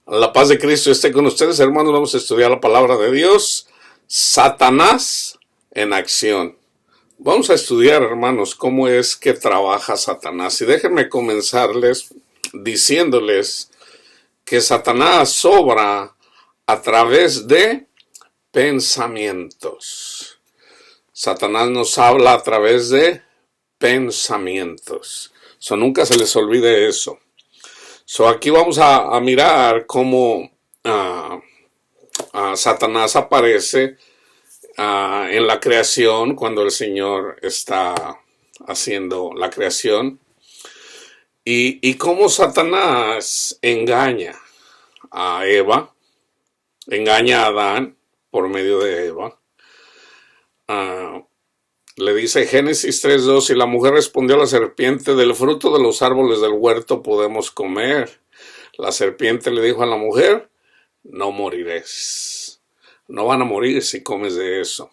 La paz de Cristo esté con ustedes, hermanos. Vamos a estudiar la palabra de Dios. Satanás en acción. Vamos a estudiar, hermanos, cómo es que trabaja Satanás. Y déjenme comenzarles diciéndoles que Satanás obra a través de pensamientos. Satanás nos habla a través de pensamientos. Nunca se les olvide eso. Aquí vamos a mirar cómo Satanás aparece en la creación cuando el Señor está haciendo la creación y cómo Satanás engaña a Eva, engaña a Adán por medio de Eva. Le dice Génesis 3:2, y la mujer respondió a la serpiente, del fruto de los árboles del huerto podemos comer. La serpiente le dijo a la mujer, no moriréis. No van a morir si comes de eso.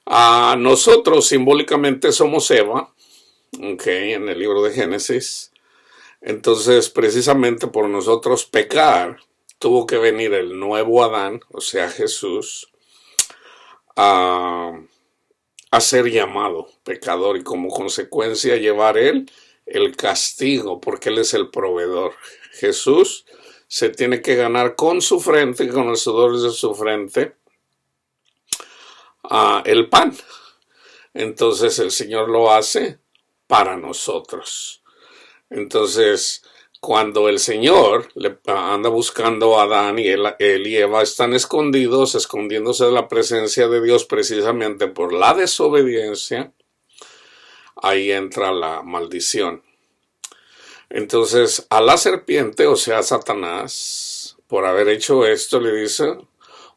Nosotros simbólicamente somos Eva, en el libro de Génesis. Entonces, precisamente por nosotros pecar, tuvo que venir el nuevo Adán, o sea, Jesús, a ser llamado pecador y como consecuencia llevar él el castigo, porque él es el proveedor. Jesús se tiene que ganar con su frente, con los sudores de su frente, el pan. Entonces el Señor lo hace para nosotros. Entonces, cuando el Señor le anda buscando a Adán y él y Eva están escondiéndose de la presencia de Dios precisamente por la desobediencia, ahí entra la maldición. Entonces, a la serpiente, o sea, a Satanás, por haber hecho esto, le dice,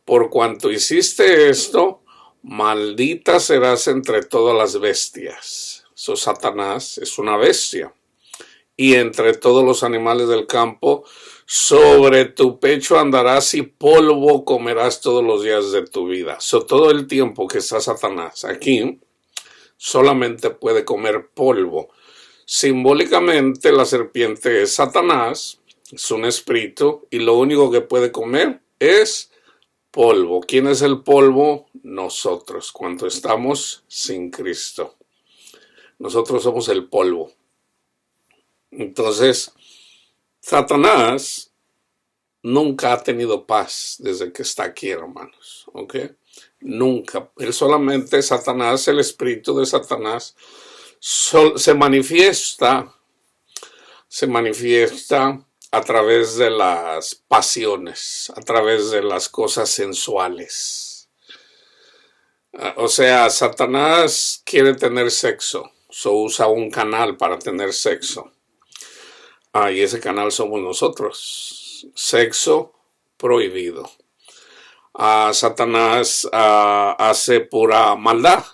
por cuanto hiciste esto, maldita serás entre todas las bestias. Satanás es una bestia. Y entre todos los animales del campo, sobre tu pecho andarás y polvo comerás todos los días de tu vida. Todo el tiempo que está Satanás aquí, solamente puede comer polvo. Simbólicamente, la serpiente es Satanás, es un espíritu, y lo único que puede comer es polvo. ¿Quién es el polvo? Nosotros, cuando estamos sin Cristo. Nosotros somos el polvo. Entonces, Satanás nunca ha tenido paz desde que está aquí, hermanos. Nunca. Él solamente, Satanás, el espíritu de Satanás, se manifiesta a través de las pasiones, a través de las cosas sensuales. O sea, Satanás quiere tener sexo, usa un canal para tener sexo. Y ese canal somos nosotros. Sexo prohibido. Satanás hace pura maldad.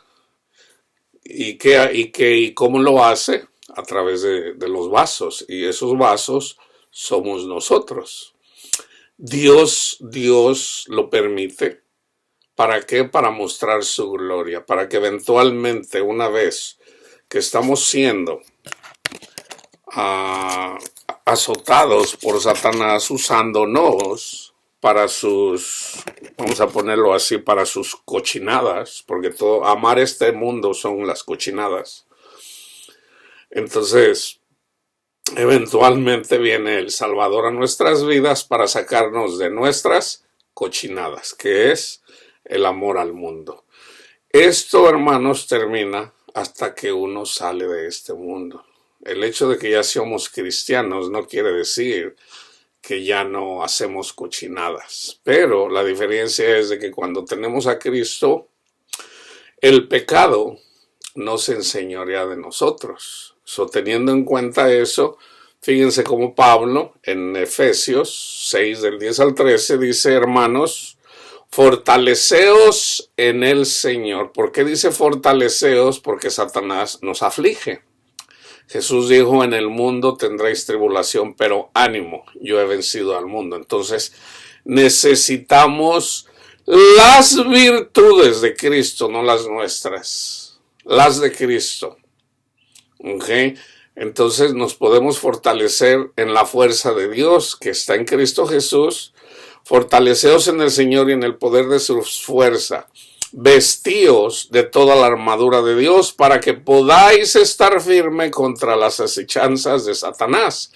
¿Y cómo lo hace? A través de los vasos. Y esos vasos somos nosotros. Dios lo permite. ¿Para qué? Para mostrar su gloria. Para que eventualmente, una vez que estamos siendo azotados por Satanás, usándonos para sus, vamos a ponerlo así, para sus cochinadas, porque amar este mundo son las cochinadas. Entonces, eventualmente viene el Salvador a nuestras vidas para sacarnos de nuestras cochinadas, que es el amor al mundo. Esto, hermanos, termina hasta que uno sale de este mundo. El hecho de que ya somos cristianos no quiere decir que ya no hacemos cochinadas. Pero la diferencia es de que cuando tenemos a Cristo, el pecado no se enseñorea de nosotros. Teniendo en cuenta eso, fíjense cómo Pablo en Efesios 6 del 10 al 13 dice, hermanos, fortaleceos en el Señor. ¿Por qué dice fortaleceos? Porque Satanás nos aflige. Jesús dijo, en el mundo tendréis tribulación, pero ánimo, yo he vencido al mundo. Entonces, necesitamos las virtudes de Cristo, no las nuestras, las de Cristo. Entonces nos podemos fortalecer en la fuerza de Dios que está en Cristo Jesús. Fortaleceos en el Señor y en el poder de su fuerza. Vestíos de toda la armadura de Dios para que podáis estar firme contra las acechanzas de Satanás.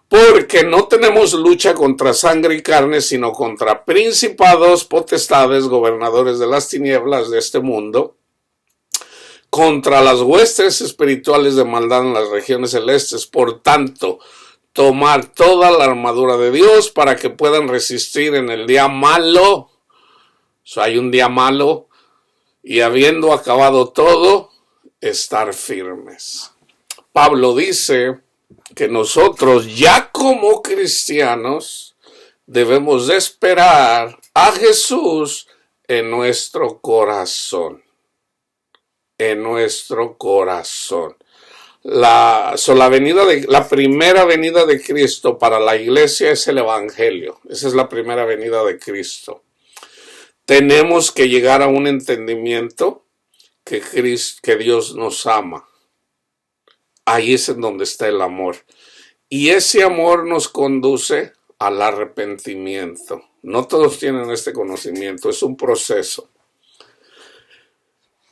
Porque no tenemos lucha contra sangre y carne, sino contra principados, potestades, gobernadores de las tinieblas de este mundo, contra las huestes espirituales de maldad en las regiones celestes. Por tanto, tomar toda la armadura de Dios para que puedan resistir en el día malo. Hay un día malo, y habiendo acabado todo, estar firmes. Pablo dice que nosotros, ya como cristianos, debemos de esperar a Jesús en nuestro corazón. En nuestro corazón. La primera venida de Cristo para la iglesia es el Evangelio. Esa es la primera venida de Cristo. Tenemos que llegar a un entendimiento que Dios nos ama. Ahí es en donde está el amor. Y ese amor nos conduce al arrepentimiento. No todos tienen este conocimiento, es un proceso.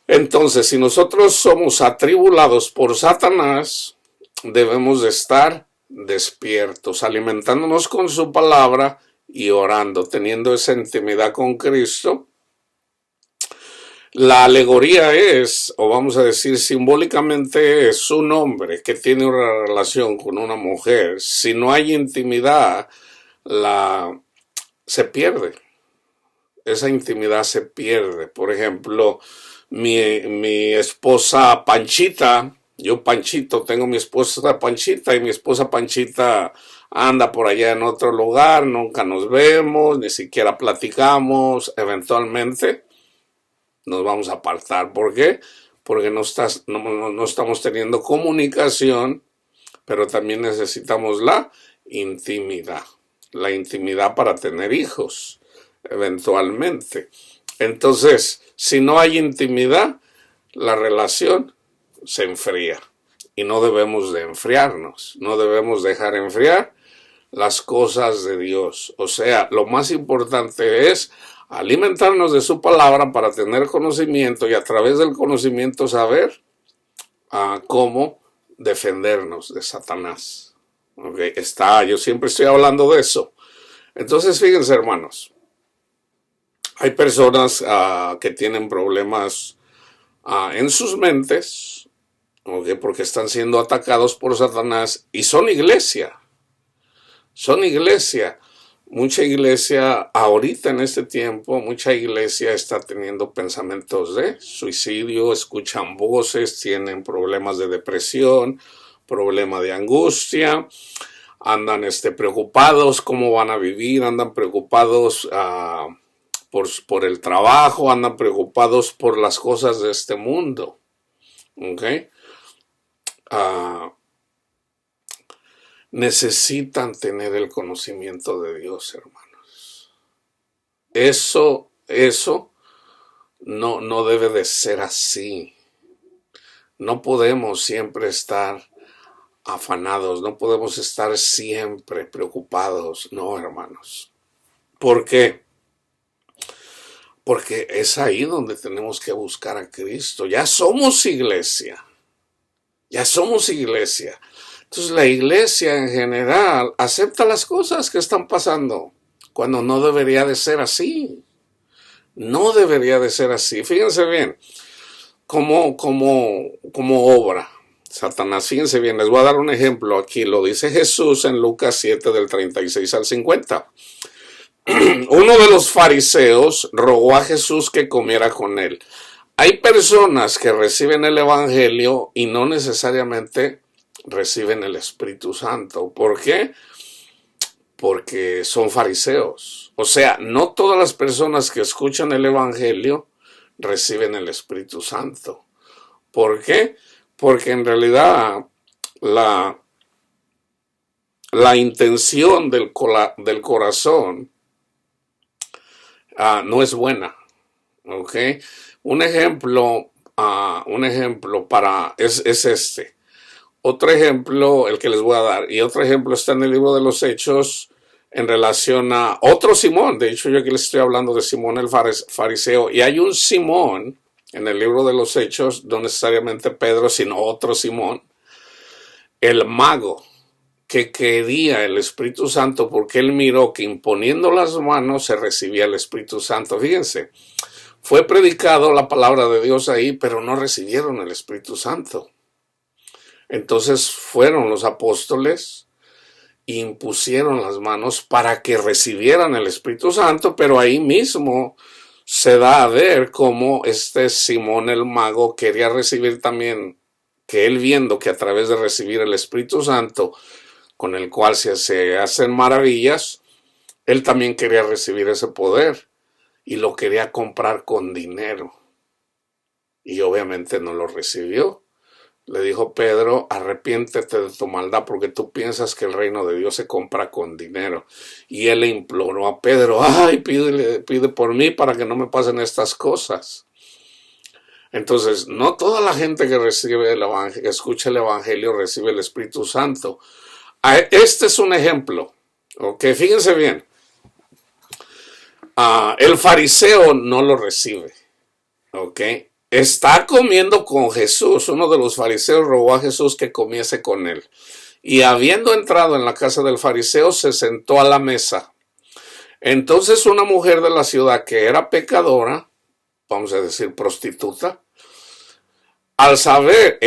Entonces, si nosotros somos atribulados por Satanás, debemos de estar despiertos, alimentándonos con su palabra y orando, teniendo esa intimidad con Cristo. La alegoría es, o vamos a decir simbólicamente, es un hombre que tiene una relación con una mujer. Si no hay intimidad, se pierde. Esa intimidad se pierde. Por ejemplo, mi esposa Panchita, yo Panchito, tengo mi esposa Panchita y mi esposa Panchita anda por allá en otro lugar, nunca nos vemos, ni siquiera platicamos, eventualmente nos vamos a apartar. ¿Por qué? Porque no estamos teniendo comunicación, pero también necesitamos la intimidad para tener hijos, eventualmente. Entonces, si no hay intimidad, la relación se enfría y no debemos de enfriarnos, no debemos dejar enfriar las cosas de Dios. O sea, lo más importante es alimentarnos de su palabra para tener conocimiento y a través del conocimiento saber cómo defendernos de Satanás. Okay, yo siempre estoy hablando de eso. Entonces, fíjense, hermanos, hay personas que tienen problemas en sus mentes, okay, porque están siendo atacados por Satanás y son iglesia. Mucha iglesia, ahorita en este tiempo, mucha iglesia está teniendo pensamientos de suicidio, escuchan voces, tienen problemas de depresión, problema de angustia, andan preocupados cómo van a vivir, andan preocupados por el trabajo, andan preocupados por las cosas de este mundo. ¿Okay? Necesitan tener el conocimiento de Dios, hermanos. Eso no debe de ser así. No podemos siempre estar afanados, no podemos estar siempre preocupados. No, hermanos. ¿Por qué? Porque es ahí donde tenemos que buscar a Cristo. Ya somos iglesia. Entonces la iglesia en general acepta las cosas que están pasando cuando no debería de ser así. No debería de ser así. Fíjense bien cómo obra Satanás. Fíjense bien, les voy a dar un ejemplo aquí. Lo dice Jesús en Lucas 7 del 36 al 50. Uno de los fariseos rogó a Jesús que comiera con él. Hay personas que reciben el evangelio y no necesariamente reciben el Espíritu Santo. ¿Por qué? Porque son fariseos. O sea, no todas las personas que escuchan el evangelio reciben el Espíritu Santo. ¿Por qué? Porque en realidad la intención del corazón no es buena. ¿Ok? Un ejemplo es este. Otro ejemplo, el que les voy a dar, y otro ejemplo está en el libro de los Hechos en relación a otro Simón. De hecho, yo aquí les estoy hablando de Simón el fariseo, y hay un Simón en el libro de los Hechos, no necesariamente Pedro, sino otro Simón, el mago, que quería el Espíritu Santo porque él miró que imponiendo las manos se recibía el Espíritu Santo. Fíjense, fue predicado la palabra de Dios ahí, pero no recibieron el Espíritu Santo. Entonces fueron los apóstoles e impusieron las manos para que recibieran el Espíritu Santo, pero ahí mismo se da a ver cómo este Simón el mago quería recibir también, que él viendo que a través de recibir el Espíritu Santo, con el cual se hacen maravillas, él también quería recibir ese poder y lo quería comprar con dinero. Y obviamente no lo recibió. Le dijo Pedro, arrepiéntete de tu maldad porque tú piensas que el reino de Dios se compra con dinero. Y él le imploró a Pedro, ay, pide por mí para que no me pasen estas cosas. Entonces, no toda la gente que recibe el evangelio, escucha el evangelio, recibe el Espíritu Santo. Este es un ejemplo, ¿ok? Fíjense bien. El fariseo no lo recibe, ¿ok? Está comiendo con Jesús. Uno de los fariseos rogó a Jesús que comiese con él. Y habiendo entrado en la casa del fariseo, se sentó a la mesa. Entonces una mujer de la ciudad que era pecadora, vamos a decir prostituta, al saber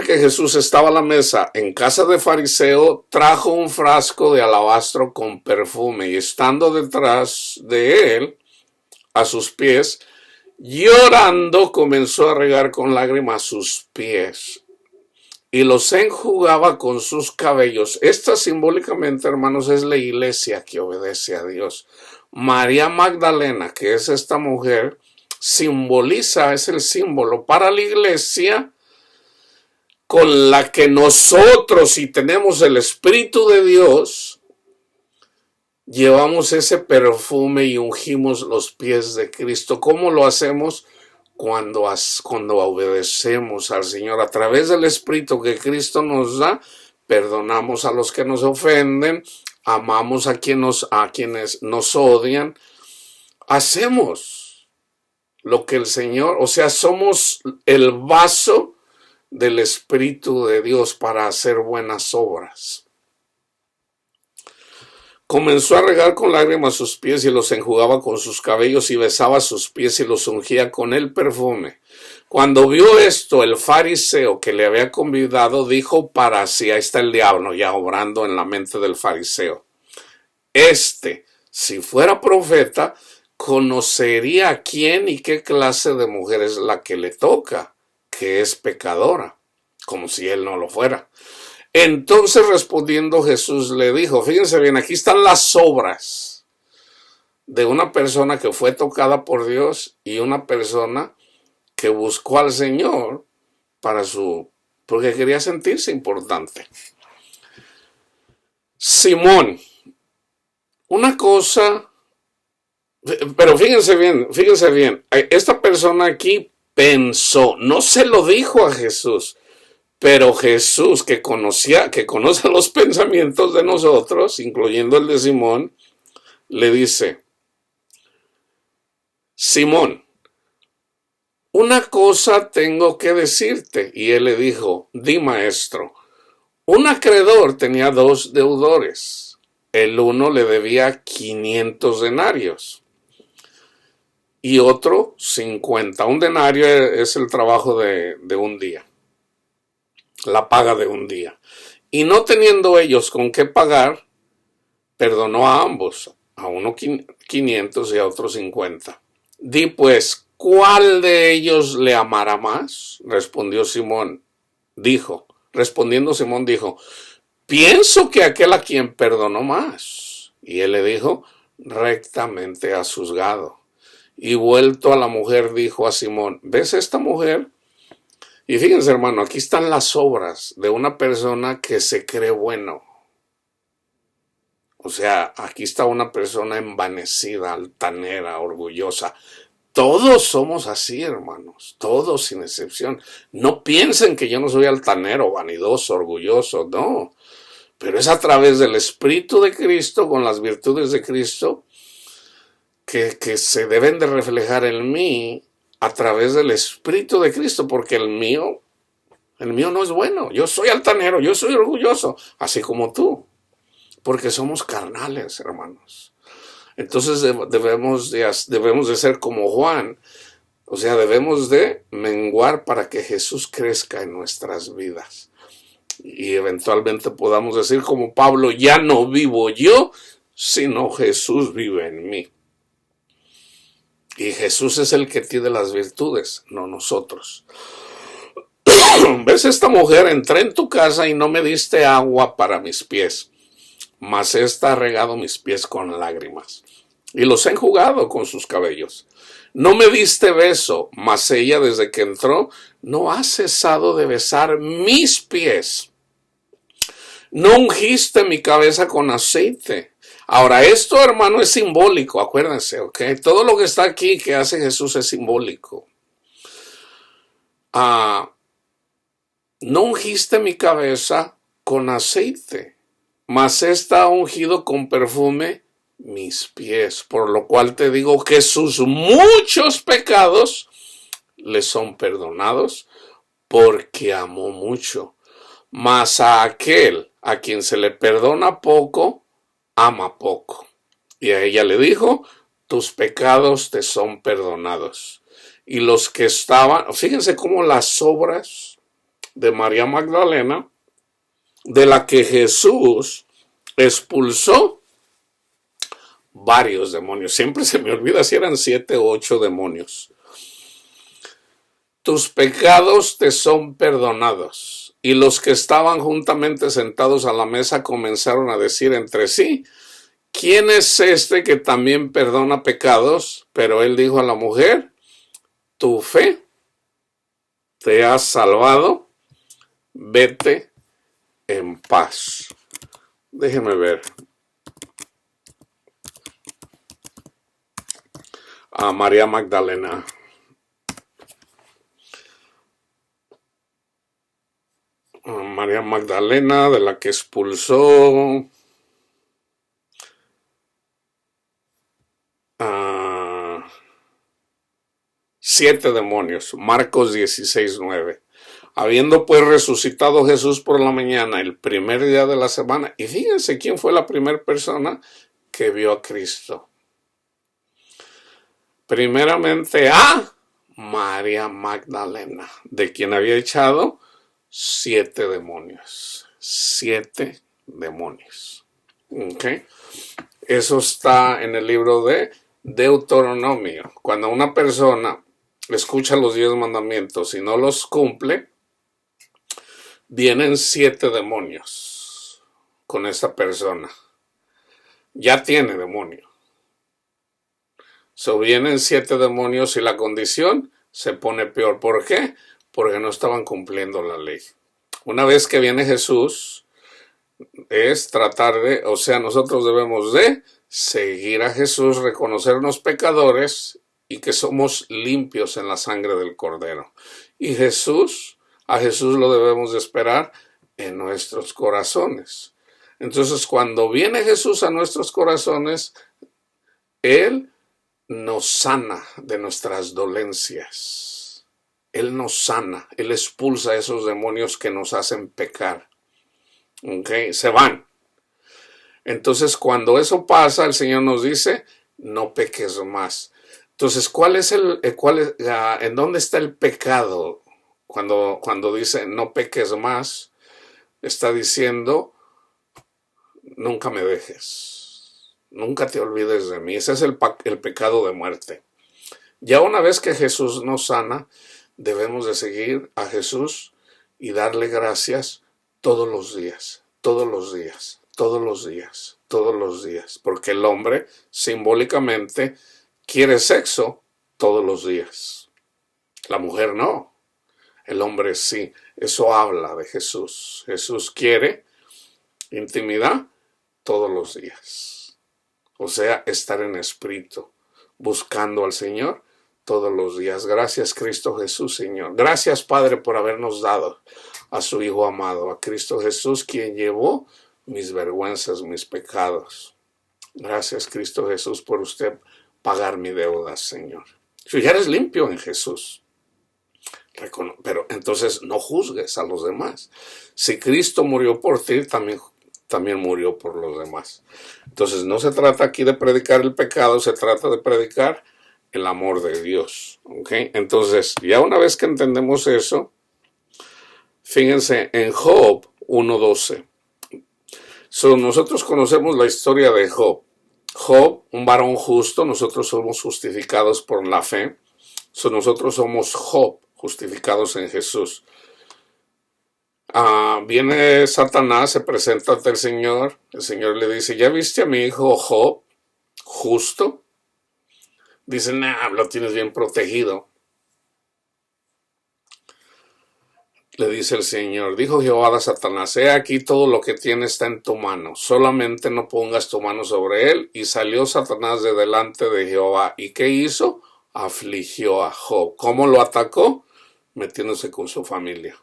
que Jesús estaba a la mesa en casa del fariseo, trajo un frasco de alabastro con perfume y estando detrás de él, a sus pies, llorando, comenzó a regar con lágrimas sus pies y los enjugaba con sus cabellos. Esta simbólicamente, hermanos, es la iglesia que obedece a Dios. María Magdalena, que es esta mujer, simboliza, es el símbolo para la iglesia con la que nosotros, si tenemos el Espíritu de Dios, llevamos ese perfume y ungimos los pies de Cristo. ¿Cómo lo hacemos? Cuando obedecemos al Señor a través del Espíritu que Cristo nos da, perdonamos a los que nos ofenden, amamos a quienes nos odian, hacemos lo que el Señor, o sea, somos el vaso del Espíritu de Dios para hacer buenas obras. Comenzó a regar con lágrimas sus pies y los enjugaba con sus cabellos y besaba sus pies y los ungía con el perfume. Cuando vio esto, el fariseo que le había convidado dijo para sí, ahí está el diablo ya obrando en la mente del fariseo. Si fuera profeta, conocería a quién y qué clase de mujer es la que le toca, que es pecadora, como si él no lo fuera. Entonces respondiendo Jesús le dijo, fíjense bien, aquí están las obras de una persona que fue tocada por Dios y una persona que buscó al Señor porque quería sentirse importante. Simón, una cosa, pero fíjense bien, esta persona aquí pensó, no se lo dijo a Jesús, pero Jesús, que conoce los pensamientos de nosotros, incluyendo el de Simón, le dice, Simón, una cosa tengo que decirte. Y él le dijo, di maestro. Un acreedor tenía 2 deudores. El uno le debía 500 denarios y otro 50. Un denario es el trabajo de un día, la paga de un día. Y no teniendo ellos con qué pagar, perdonó a ambos, a uno 500 y a otro 50. Di pues, ¿cuál de ellos le amará más? Respondiendo Simón dijo, pienso que aquel a quien perdonó más. Y él le dijo, rectamente has juzgado. Y vuelto a la mujer dijo a Simón, ¿ves esta mujer? Y fíjense, hermano, aquí están las obras de una persona que se cree bueno. O sea, aquí está una persona envanecida, altanera, orgullosa. Todos somos así, hermanos, todos sin excepción. No piensen que yo no soy altanero, vanidoso, orgulloso, no. Pero es a través del Espíritu de Cristo, con las virtudes de Cristo, que se deben de reflejar en mí a través del Espíritu de Cristo, porque el mío no es bueno. Yo soy altanero, yo soy orgulloso, así como tú, porque somos carnales, hermanos. Entonces debemos de ser como Juan, o sea, debemos de menguar para que Jesús crezca en nuestras vidas. Y eventualmente podamos decir como Pablo, ya no vivo yo, sino Jesús vive en mí. Y Jesús es el que tiene las virtudes, no nosotros. ¿Ves esta mujer? Entré en tu casa y no me diste agua para mis pies, mas esta ha regado mis pies con lágrimas y los ha enjugado con sus cabellos. No me diste beso, mas ella desde que entró no ha cesado de besar mis pies. No ungiste mi cabeza con aceite. Ahora, esto, hermano, es simbólico, acuérdense, ¿ok? Todo lo que está aquí que hace Jesús es simbólico. No ungiste mi cabeza con aceite, mas esta ha ungido con perfume mis pies, por lo cual te digo que sus muchos pecados le son perdonados, porque amó mucho. Mas a aquel a quien se le perdona poco, ama poco. Y a ella le dijo, tus pecados te son perdonados. Y los que estaban, fíjense cómo las obras de María Magdalena, de la que Jesús expulsó varios demonios. Siempre se me olvida si eran 7 o 8 demonios. Tus pecados te son perdonados. Y los que estaban juntamente sentados a la mesa comenzaron a decir entre sí, ¿quién es este que también perdona pecados? Pero él dijo a la mujer, tu fe te ha salvado, vete en paz. Déjeme ver. A María Magdalena. María Magdalena, de la que expulsó a 7 demonios. Marcos 16:9. Habiendo pues resucitado Jesús por la mañana, el primer día de la semana, y fíjense quién fue la primera persona que vio a Cristo. Primeramente a María Magdalena, de quien había echado 7 demonios. 7 demonios. ¿Okay? Eso está en el libro de Deuteronomio. Cuando una persona escucha los 10 mandamientos y no los cumple, vienen 7 demonios con esta persona. Ya tiene demonio. Vienen 7 demonios y la condición se pone peor. ¿Por qué? Porque no estaban cumpliendo la ley. Una vez que viene Jesús, es tratar de, o sea, nosotros debemos de seguir a Jesús, reconocernos pecadores y que somos limpios en la sangre del Cordero. Y a Jesús lo debemos de esperar en nuestros corazones. Entonces, cuando viene Jesús a nuestros corazones, Él nos sana de nuestras dolencias. Él nos sana, Él expulsa esos demonios que nos hacen pecar. ¿Okay? Se van. Entonces, cuando eso pasa, el Señor nos dice, no peques más. Entonces, ¿en dónde está el pecado? Cuando dice no peques más, está diciendo, nunca me dejes. Nunca te olvides de mí. Ese es el pecado de muerte. Ya una vez que Jesús nos sana, debemos de seguir a Jesús y darle gracias todos los días, todos los días, todos los días, todos los días. Porque el hombre simbólicamente quiere sexo todos los días. La mujer no. El hombre sí. Eso habla de Jesús. Jesús quiere intimidad todos los días. O sea, estar en espíritu, buscando al Señor todos los días. Gracias, Cristo Jesús, Señor. Gracias, Padre, por habernos dado a su Hijo amado, a Cristo Jesús, quien llevó mis vergüenzas, mis pecados. Gracias, Cristo Jesús, por usted pagar mi deuda, Señor. Si ya eres limpio en Jesús, pero entonces no juzgues a los demás. Si Cristo murió por ti, también murió por los demás. Entonces no se trata aquí de predicar el pecado, se trata de predicar el amor de Dios. ¿Okay? Entonces, ya una vez que entendemos eso, fíjense en Job 1:12. Nosotros conocemos la historia de Job. Job, un varón justo, nosotros somos justificados por la fe. Nosotros somos Job, justificados en Jesús. Viene Satanás, se presenta ante el Señor le dice, ¿ya viste a mi hijo Job, justo? Dice, nah, lo tienes bien protegido. Le dice el Señor, dijo Jehová a Satanás, he aquí todo lo que tiene está en tu mano, solamente no pongas tu mano sobre él. Y salió Satanás de delante de Jehová. ¿Y qué hizo? Afligió a Job. ¿Cómo lo atacó? Metiéndose con su familia.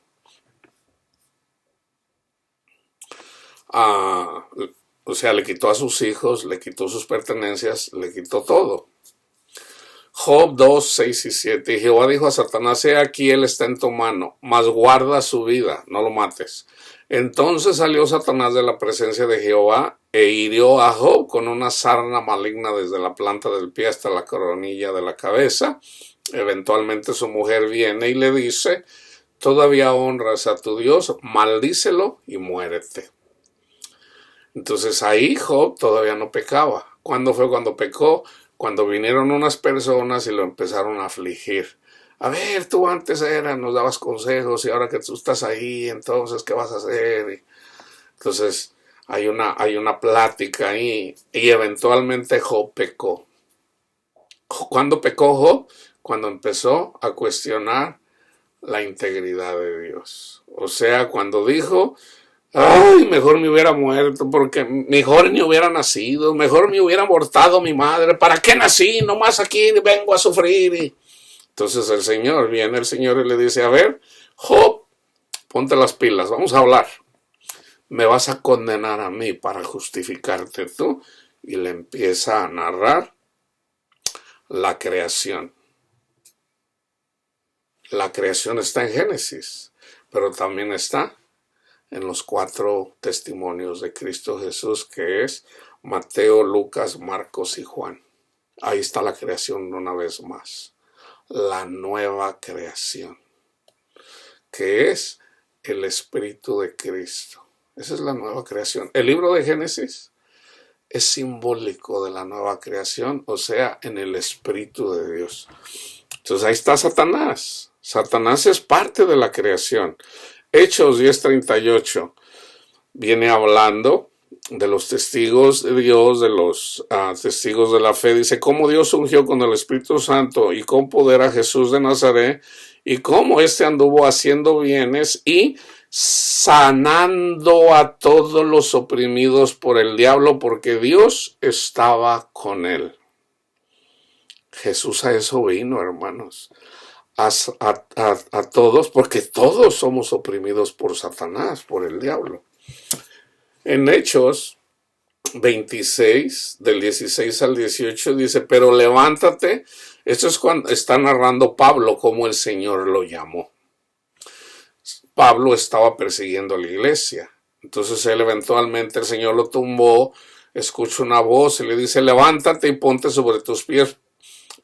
O sea, le quitó a sus hijos, le quitó sus pertenencias, le quitó todo. Job 2, 6 y 7. Y Jehová dijo a Satanás, he aquí él está en tu mano, mas guarda su vida, no lo mates. Entonces salió Satanás de la presencia de Jehová e hirió a Job con una sarna maligna desde la planta del pie hasta la coronilla de la cabeza. Eventualmente su mujer viene y le dice, todavía honras a tu Dios, maldícelo y muérete. Entonces ahí Job todavía no pecaba. ¿Cuándo fue cuando pecó? Cuando vinieron unas personas y lo empezaron a afligir. A ver, tú antes nos dabas consejos y ahora que tú estás ahí, entonces, ¿qué vas a hacer? Entonces, hay una plática ahí y eventualmente Job pecó. ¿Cuándo pecó Job? Cuando empezó a cuestionar la integridad de Dios. O sea, cuando dijo, ay, mejor me hubiera muerto, porque mejor ni hubiera nacido, mejor me hubiera abortado mi madre, ¿para qué nací? Nomás aquí vengo a sufrir. Entonces el Señor viene y le dice, a ver, Job, ponte las pilas, vamos a hablar. Me vas a condenar a mí para justificarte tú. Y le empieza a narrar la creación. La creación está en Génesis, pero también está en los 4 testimonios de Cristo Jesús, que es Mateo, Lucas, Marcos y Juan. Ahí está la creación una vez más. La nueva creación, que es el Espíritu de Cristo. Esa es la nueva creación. El libro de Génesis es simbólico de la nueva creación, o sea, en el Espíritu de Dios. Entonces ahí está Satanás. Satanás es parte de la creación. Hechos 10:38 viene hablando de los testigos de Dios, de los testigos de la fe. Dice, cómo Dios ungió con el Espíritu Santo y con poder a Jesús de Nazaret, y cómo éste anduvo haciendo bienes y sanando a todos los oprimidos por el diablo, porque Dios estaba con él. Jesús a eso vino, hermanos. A todos, porque todos somos oprimidos por Satanás, por el diablo. En Hechos 26, del 16 al 18, dice, pero levántate. Esto es cuando está narrando Pablo cómo el Señor lo llamó. Pablo estaba persiguiendo a la iglesia. Entonces él eventualmente, el Señor lo tumbó, escucha una voz y le dice, levántate y ponte sobre tus pies,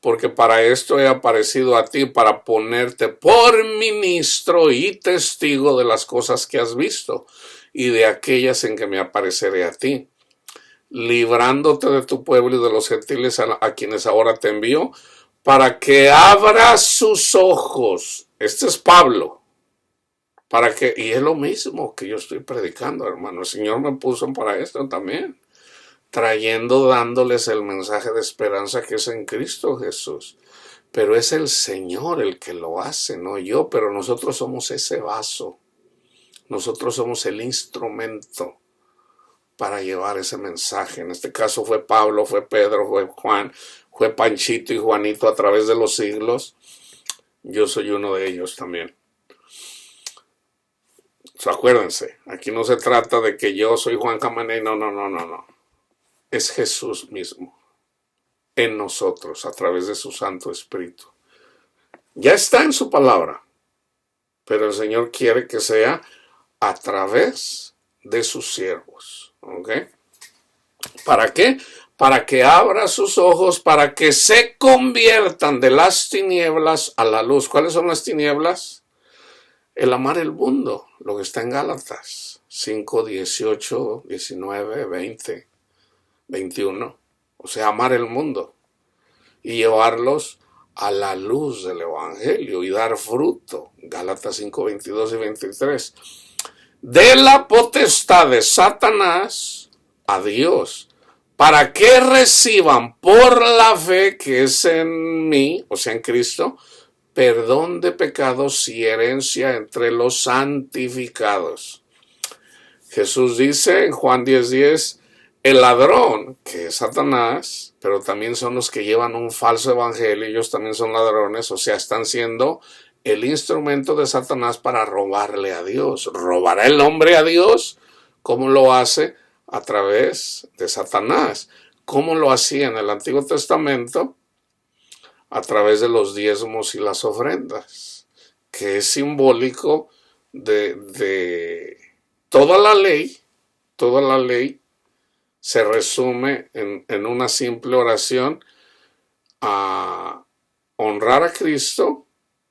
porque para esto he aparecido a ti, para ponerte por ministro y testigo de las cosas que has visto y de aquellas en que me apareceré a ti, librándote de tu pueblo y de los gentiles a quienes ahora te envío, para que abras sus ojos. Este es Pablo. Y es lo mismo que yo estoy predicando, hermano. El Señor me puso para esto también, dándoles el mensaje de esperanza que es en Cristo Jesús. Pero es el Señor el que lo hace, no yo, pero nosotros somos ese vaso. Nosotros somos el instrumento para llevar ese mensaje. En este caso fue Pablo, fue Pedro, fue Juan, fue Panchito y Juanito a través de los siglos, yo soy uno de ellos también. Acuérdense, aquí no se trata de que yo soy Juan Camané, no. Es Jesús mismo en nosotros a través de su Santo Espíritu. Ya está en su palabra, pero el Señor quiere que sea a través de sus siervos. ¿Ok? ¿Para qué? Para que abra sus ojos, para que se conviertan de las tinieblas a la luz. ¿Cuáles son las tinieblas? El amar el mundo, lo que está en Gálatas 5, 18, 19, 20, 21. O sea, amar el mundo y llevarlos a la luz del Evangelio y dar fruto. Gálatas 5, 22 y 23. De la potestad de Satanás a Dios, para que reciban por la fe que es en mí, o sea, en Cristo, perdón de pecados y herencia entre los santificados. Jesús dice en Juan 10:10, el ladrón, que es Satanás, pero también son los que llevan un falso evangelio, ellos también son ladrones, o sea, están siendo el instrumento de Satanás para robarle a Dios. ¿Robará el hombre a Dios? ¿Cómo lo hace? A través de Satanás. ¿Cómo lo hacía en el Antiguo Testamento? A través de los diezmos y las ofrendas, que es simbólico de toda la ley. Toda la ley se resume en una simple oración: a honrar a Cristo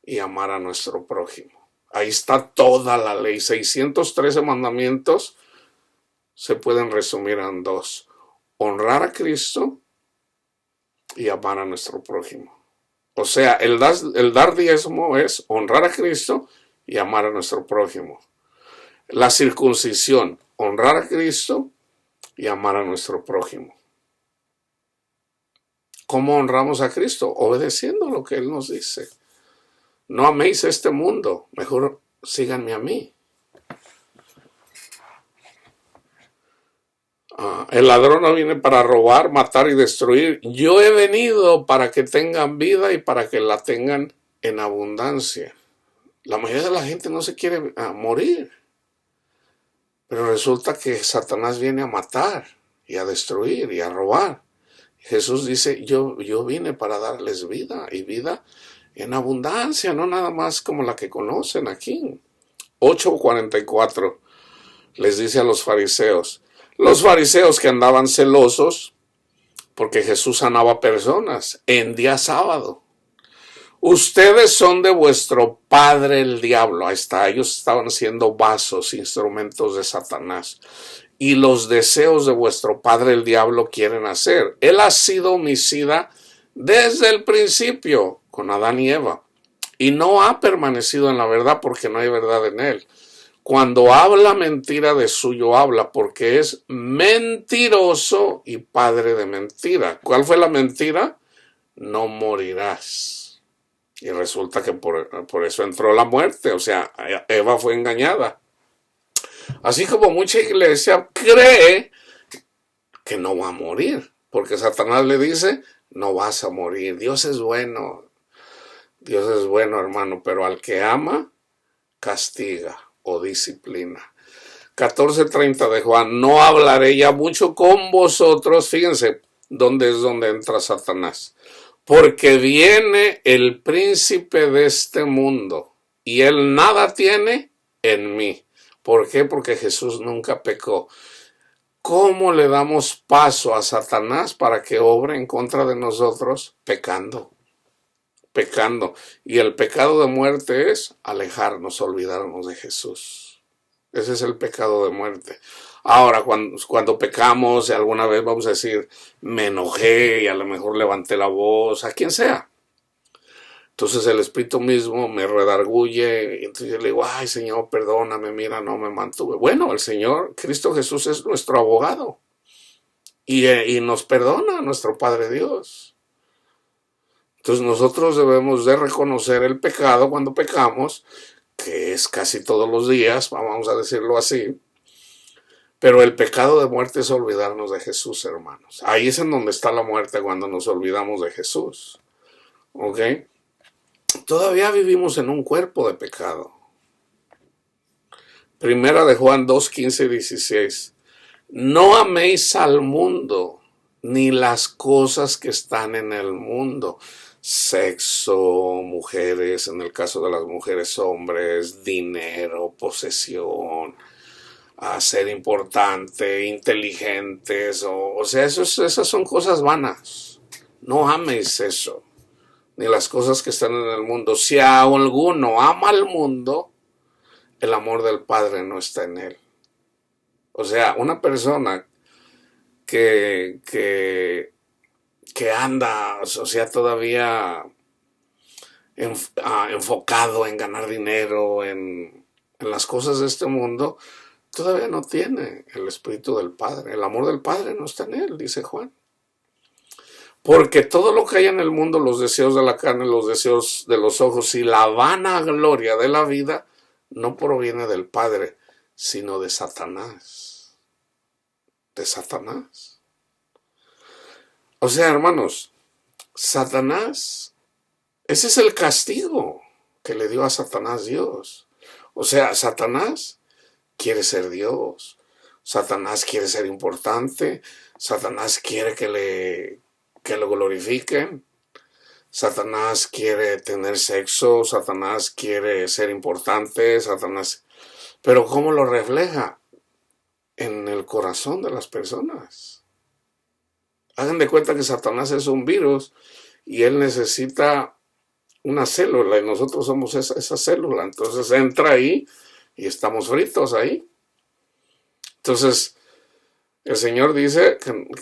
y amar a nuestro prójimo. Ahí está toda la ley. 613 mandamientos se pueden resumir en dos: honrar a Cristo y amar a nuestro prójimo. O sea, el dar diezmo es honrar a Cristo y amar a nuestro prójimo. La circuncisión, honrar a Cristo y amar a nuestro prójimo. ¿Cómo honramos a Cristo? Obedeciendo lo que Él nos dice. No améis este mundo, mejor síganme a mí. El ladrón no viene para robar, matar y destruir. Yo he venido para que tengan vida y para que la tengan en abundancia. La mayoría de la gente no se quiere morir. Pero resulta que Satanás viene a matar y a destruir y a robar. Jesús dice, yo vine para darles vida, y vida en abundancia, no nada más como la que conocen aquí. 8:44 les dice a los fariseos que andaban celosos porque Jesús sanaba personas en día sábado. Ustedes son de vuestro padre el diablo. Ahí está, ellos estaban siendo vasos, instrumentos de Satanás. Y los deseos de vuestro padre el diablo quieren hacer. Él ha sido homicida desde el principio con Adán y Eva. Y no ha permanecido en la verdad porque no hay verdad en él. Cuando habla mentira, de suyo habla, porque es mentiroso y padre de mentira. ¿Cuál fue la mentira? No morirás. Y resulta que por eso entró la muerte. O sea, Eva fue engañada. Así como mucha iglesia cree que no va a morir, porque Satanás le dice, no vas a morir. Dios es bueno, hermano, pero al que ama, castiga o disciplina. 14:30 de Juan, no hablaré ya mucho con vosotros. Fíjense dónde es donde entra Satanás. Porque viene el príncipe de este mundo y él nada tiene en mí. ¿Por qué? Porque Jesús nunca pecó. ¿Cómo le damos paso a Satanás para que obre en contra de nosotros? Pecando. Y el pecado de muerte es alejarnos, olvidarnos de Jesús. Ese es el pecado de muerte. Ahora, cuando pecamos, alguna vez vamos a decir, me enojé y a lo mejor levanté la voz, a quien sea. Entonces el Espíritu mismo me redarguye, y entonces yo le digo, ay Señor, perdóname, mira, no me mantuve. Bueno, el Señor, Cristo Jesús es nuestro abogado y nos perdona nuestro Padre Dios. Entonces nosotros debemos de reconocer el pecado cuando pecamos, que es casi todos los días, vamos a decirlo así, Pero el pecado de muerte es olvidarnos de Jesús, hermanos. Ahí es en donde está la muerte, cuando nos olvidamos de Jesús. ¿Ok? Todavía vivimos en un cuerpo de pecado. Primera de Juan 2, 15 y 16. No améis al mundo, ni las cosas que están en el mundo. Sexo, mujeres, en el caso de las mujeres, hombres, dinero, posesión, a ser importante, inteligentes, o sea, esas son cosas vanas. No ames eso, ni las cosas que están en el mundo. Si alguno ama al mundo, el amor del Padre no está en él. O sea, una persona que anda, o sea, todavía enfocado en ganar dinero, en las cosas de este mundo, todavía no tiene el Espíritu del Padre. El amor del Padre no está en él, dice Juan. Porque todo lo que hay en el mundo, los deseos de la carne, los deseos de los ojos y la vanagloria de la vida, no proviene del Padre, sino de Satanás. De Satanás. O sea, hermanos, Satanás, ese es el castigo que le dio a Satanás Dios. O sea, Satanás quiere ser Dios. Satanás quiere ser importante. Satanás quiere que lo glorifiquen. Satanás quiere tener sexo. Satanás quiere ser importante. Satanás. Pero ¿cómo lo refleja? En el corazón de las personas. Hagan de cuenta que Satanás es un virus y él necesita una célula y nosotros somos esa célula. Entonces entra ahí y estamos fritos ahí. Entonces el Señor dice,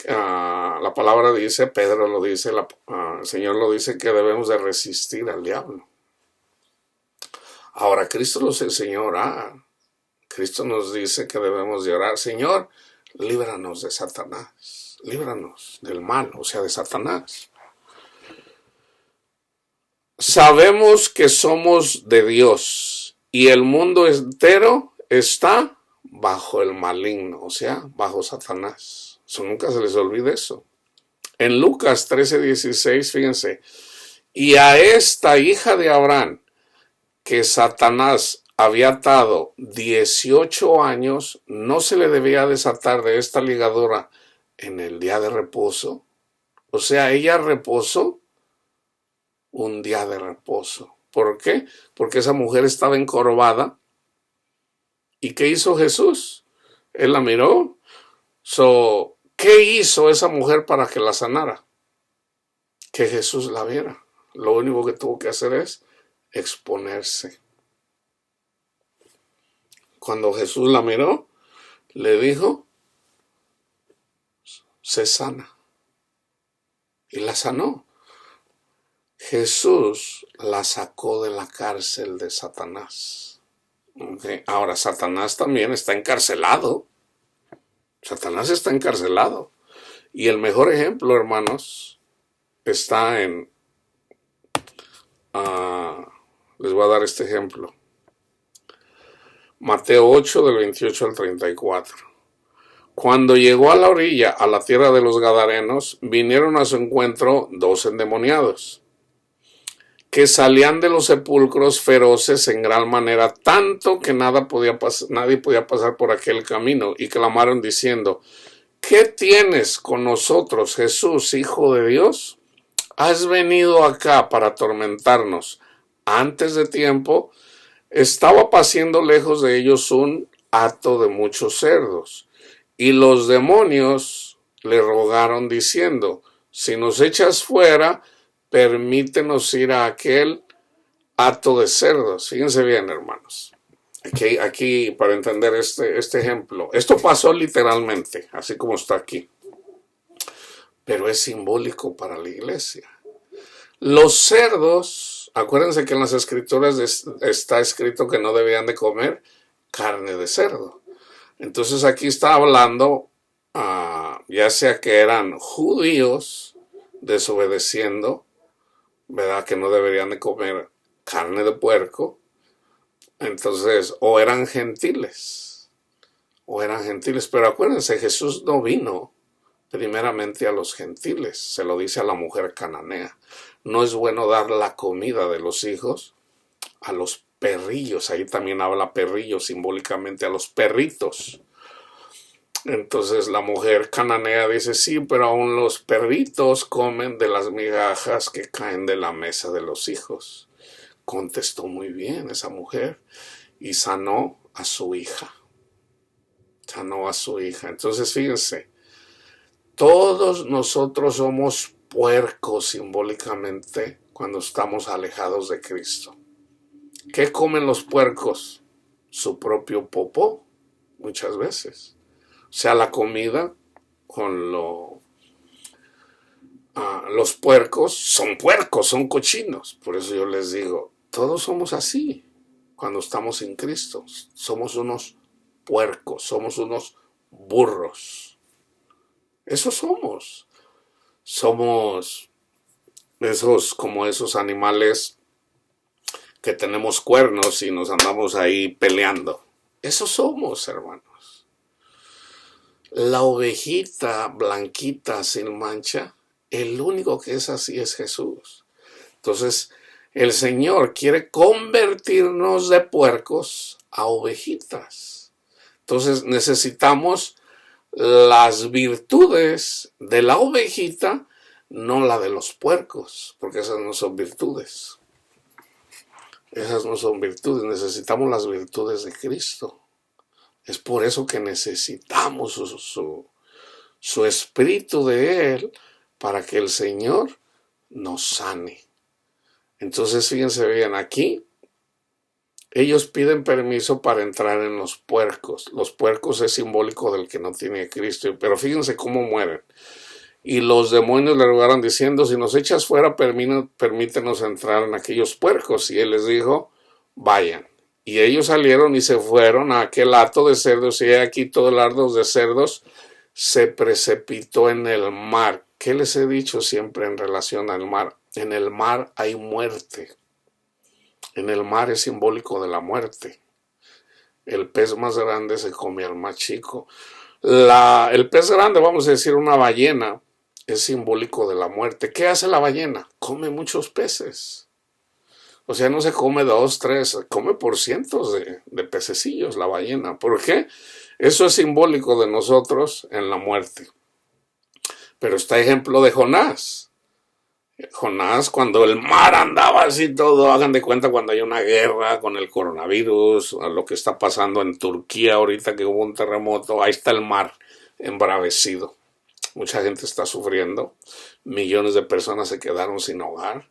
la palabra dice, Pedro lo dice, el Señor lo dice, que debemos de resistir al diablo. Ahora Cristo nos enseñó a orar. Cristo nos dice que debemos de orar: Señor, líbranos de Satanás. Líbranos del mal, o sea, de Satanás. Sabemos que somos de Dios y el mundo entero está bajo el maligno, o sea, bajo Satanás. Eso nunca se les olvide eso. En Lucas 13:16, fíjense, y a esta hija de Abraham, que Satanás había atado 18 años, no se le debía desatar de esta ligadura en el día de reposo. O sea, ella reposó un día de reposo. ¿Por qué? Porque esa mujer estaba encorvada. ¿Y qué hizo Jesús? Él la miró. ¿Qué hizo esa mujer para que la sanara? Que Jesús la viera. Lo único que tuvo que hacer es exponerse. Cuando Jesús la miró, le dijo: se sana. Y la sanó. Jesús la sacó de la cárcel de Satanás. Okay. Ahora, Satanás también está encarcelado. Satanás está encarcelado. Y el mejor ejemplo, hermanos, está en... les voy a dar este ejemplo. Mateo 8, del 28 al 34. Cuando llegó a la orilla, a la tierra de los Gadarenos, vinieron a su encuentro 2 endemoniados, que salían de los sepulcros feroces en gran manera, tanto que nadie podía pasar por aquel camino, y clamaron diciendo: ¿qué tienes con nosotros, Jesús, Hijo de Dios? ¿Has venido acá para atormentarnos antes de tiempo? Estaba paciendo lejos de ellos un hato de muchos cerdos. Y los demonios le rogaron diciendo: si nos echas fuera, permítenos ir a aquel hato de cerdos. Fíjense bien, hermanos. Aquí para entender este ejemplo. Esto pasó literalmente, así como está aquí. Pero es simbólico para la iglesia. Los cerdos, acuérdense que en las escrituras está escrito que no debían de comer carne de cerdo. Entonces aquí está hablando, ya sea que eran judíos desobedeciendo, ¿verdad? Que no deberían de comer carne de puerco. Entonces, o eran gentiles. o eran gentiles. Pero acuérdense, Jesús no vino primeramente a los gentiles, se lo dice a la mujer cananea. No es bueno dar la comida de los hijos a los perrillos. Ahí también habla perrillo simbólicamente a los perritos. Entonces la mujer cananea dice, sí, pero aún los perritos comen de las migajas que caen de la mesa de los hijos. Contestó muy bien esa mujer y sanó a su hija. Sanó a su hija. Entonces fíjense, todos nosotros somos puercos simbólicamente cuando estamos alejados de Cristo. ¿Qué comen los puercos? Su propio popó, muchas veces. O sea, la comida con los puercos, son cochinos. Por eso yo les digo, todos somos así cuando estamos sin Cristo. Somos unos puercos, somos unos burros. Eso somos. Somos como esos animales que tenemos cuernos y nos andamos ahí peleando. Eso somos, hermanos. La ovejita blanquita sin mancha, el único que es así es Jesús. Entonces, el Señor quiere convertirnos de puercos a ovejitas. Entonces, necesitamos las virtudes de la ovejita, no la de los puercos, porque esas no son virtudes. Esas no son virtudes, necesitamos las virtudes de Cristo. Es por eso que necesitamos su espíritu de Él para que el Señor nos sane. Entonces fíjense bien, aquí ellos piden permiso para entrar en los puercos. Los puercos es simbólico del que no tiene a Cristo, pero fíjense cómo mueren. Y los demonios le rogaron diciendo, si nos echas fuera, permítenos entrar en aquellos puercos. Y Él les dijo, vayan. Y ellos salieron y se fueron a aquel hato de cerdos, y aquí todo el hato de cerdos se precipitó en el mar. ¿Qué les he dicho siempre en relación al mar? En el mar hay muerte. En el mar es simbólico de la muerte. El pez más grande se come al más chico. El pez grande, vamos a decir una ballena, es simbólico de la muerte. ¿Qué hace la ballena? Come muchos peces. O sea, no se come 2, 3, come por cientos de pececillos la ballena. ¿Por qué? Eso es simbólico de nosotros en la muerte. Pero está ejemplo de Jonás. Jonás, cuando el mar andaba así todo, hagan de cuenta cuando hay una guerra con el coronavirus, lo que está pasando en Turquía ahorita que hubo un terremoto, ahí está el mar embravecido. Mucha gente está sufriendo, millones de personas se quedaron sin hogar.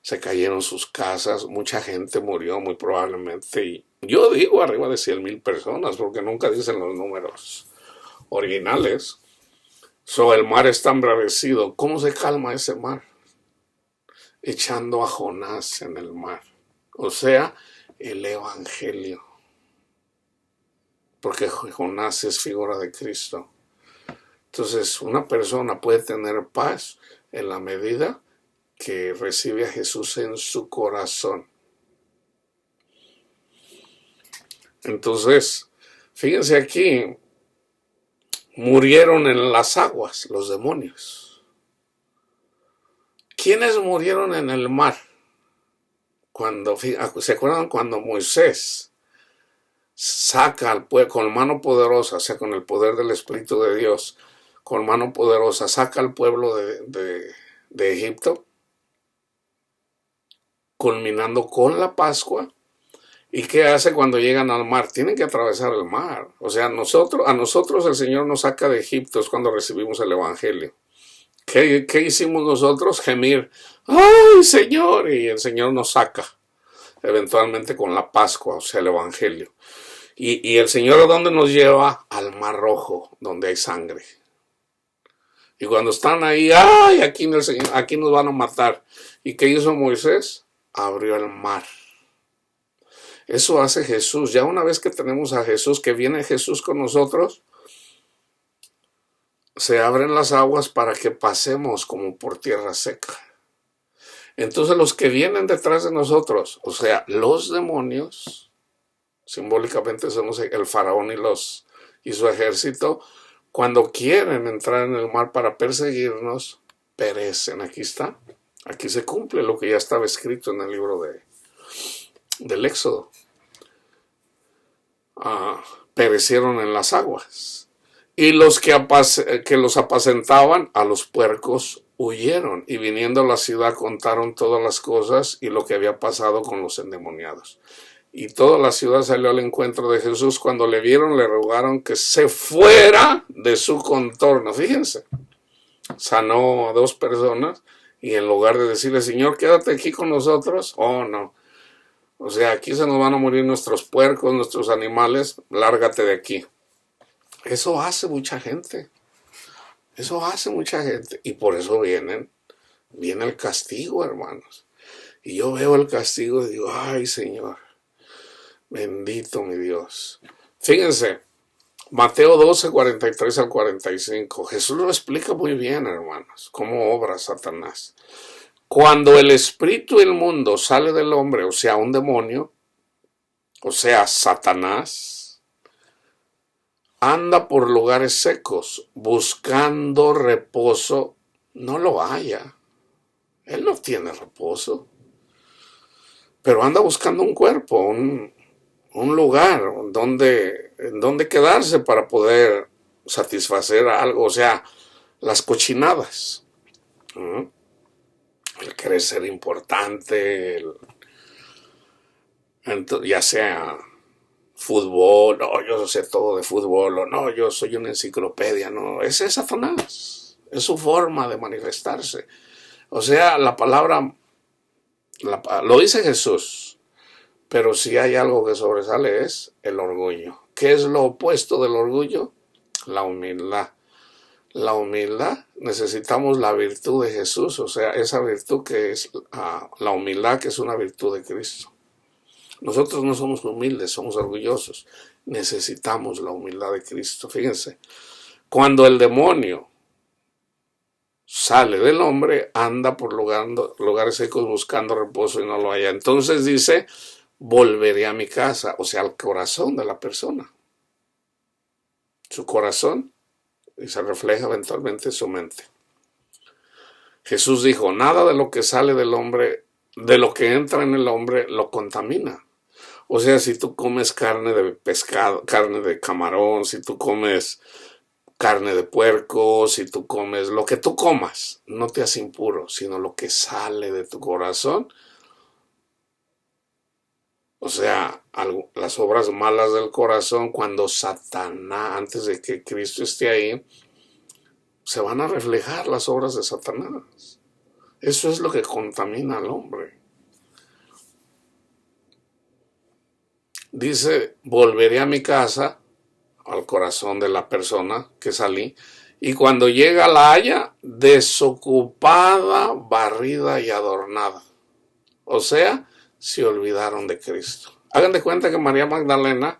Se cayeron sus casas, mucha gente murió muy probablemente, y yo digo arriba de 100,000 personas, porque nunca dicen los números originales. El mar está embravecido. ¿Cómo se calma ese mar? Echando a Jonás en el mar. O sea, el Evangelio. Porque Jonás es figura de Cristo. Entonces, una persona puede tener paz en la medida que recibe a Jesús en su corazón. Entonces, fíjense aquí, murieron en las aguas los demonios. ¿Quiénes murieron en el mar? ¿Se acuerdan cuando Moisés saca al pueblo con mano poderosa, o sea, con el poder del Espíritu de Dios, con mano poderosa, saca al pueblo de Egipto? Culminando con la Pascua. ¿Y qué hace cuando llegan al mar? Tienen que atravesar el mar. O sea, a nosotros el Señor nos saca de Egipto, es cuando recibimos el Evangelio. ¿Qué hicimos nosotros? Gemir. ¡Ay, Señor! Y el Señor nos saca, eventualmente con la Pascua, o sea, el Evangelio. Y el Señor, ¿a dónde nos lleva? Al Mar Rojo, donde hay sangre. Y cuando están ahí, ¡ay! Aquí nos van a matar. ¿Y qué hizo Moisés? Abrió el mar. Eso hace Jesús. Ya una vez que tenemos a Jesús, que viene Jesús con nosotros, se abren las aguas para que pasemos como por tierra seca. Entonces los que vienen detrás de nosotros, o sea, los demonios, simbólicamente somos el faraón y su ejército, cuando quieren entrar en el mar para perseguirnos, perecen. Aquí está. Aquí se cumple lo que ya estaba escrito en el libro del Éxodo. Perecieron en las aguas. Y los que los apacentaban, a los puercos, huyeron. Y viniendo a la ciudad contaron todas las cosas y lo que había pasado con los endemoniados. Y toda la ciudad salió al encuentro de Jesús. Cuando le vieron, le rogaron que se fuera de su contorno. Fíjense, sanó a 2 personas y en lugar de decirle, Señor, quédate aquí con nosotros, oh no. O sea, aquí se nos van a morir nuestros puercos, nuestros animales, lárgate de aquí. Eso hace mucha gente. Eso hace mucha gente. Y por eso viene el castigo, hermanos. Y yo veo el castigo y digo, ay, Señor. Bendito mi Dios. Fíjense, Mateo 12, 43 al 45. Jesús lo explica muy bien, hermanos, cómo obra Satanás. Cuando el espíritu inmundo sale del hombre, o sea, un demonio, o sea, Satanás, anda por lugares secos, buscando reposo, no lo halla. Él no tiene reposo, pero anda buscando un cuerpo, un lugar donde quedarse para poder satisfacer algo, o sea, las cochinadas. El querer ser importante, ya sea fútbol, no, yo sé todo de fútbol, o no, yo soy una enciclopedia, no, ese es Satanás, es su forma de manifestarse. O sea, la palabra, lo dice Jesús. Pero si hay algo que sobresale es el orgullo. ¿Qué es lo opuesto del orgullo? La humildad. La humildad, necesitamos la virtud de Jesús, o sea, esa virtud que es la humildad, que es una virtud de Cristo. Nosotros no somos humildes, somos orgullosos. Necesitamos la humildad de Cristo. Fíjense, cuando el demonio sale del hombre, anda por lugares secos buscando reposo y no lo halla. Entonces dice, volveré a mi casa, o sea, al corazón de la persona. Su corazón, y se refleja eventualmente en su mente. Jesús dijo, nada de lo que sale del hombre, de lo que entra en el hombre, lo contamina. O sea, si tú comes carne de pescado, carne de camarón, si tú comes carne de puerco, si tú comes lo que tú comas, no te hace impuro, sino lo que sale de tu corazón. O sea, las obras malas del corazón, cuando Satanás, antes de que Cristo esté ahí, se van a reflejar las obras de Satanás. Eso es lo que contamina al hombre. Dice, volveré a mi casa, al corazón de la persona que salí, y cuando llega la halla, desocupada, barrida y adornada. O sea, se olvidaron de Cristo. Hagan de cuenta que María Magdalena,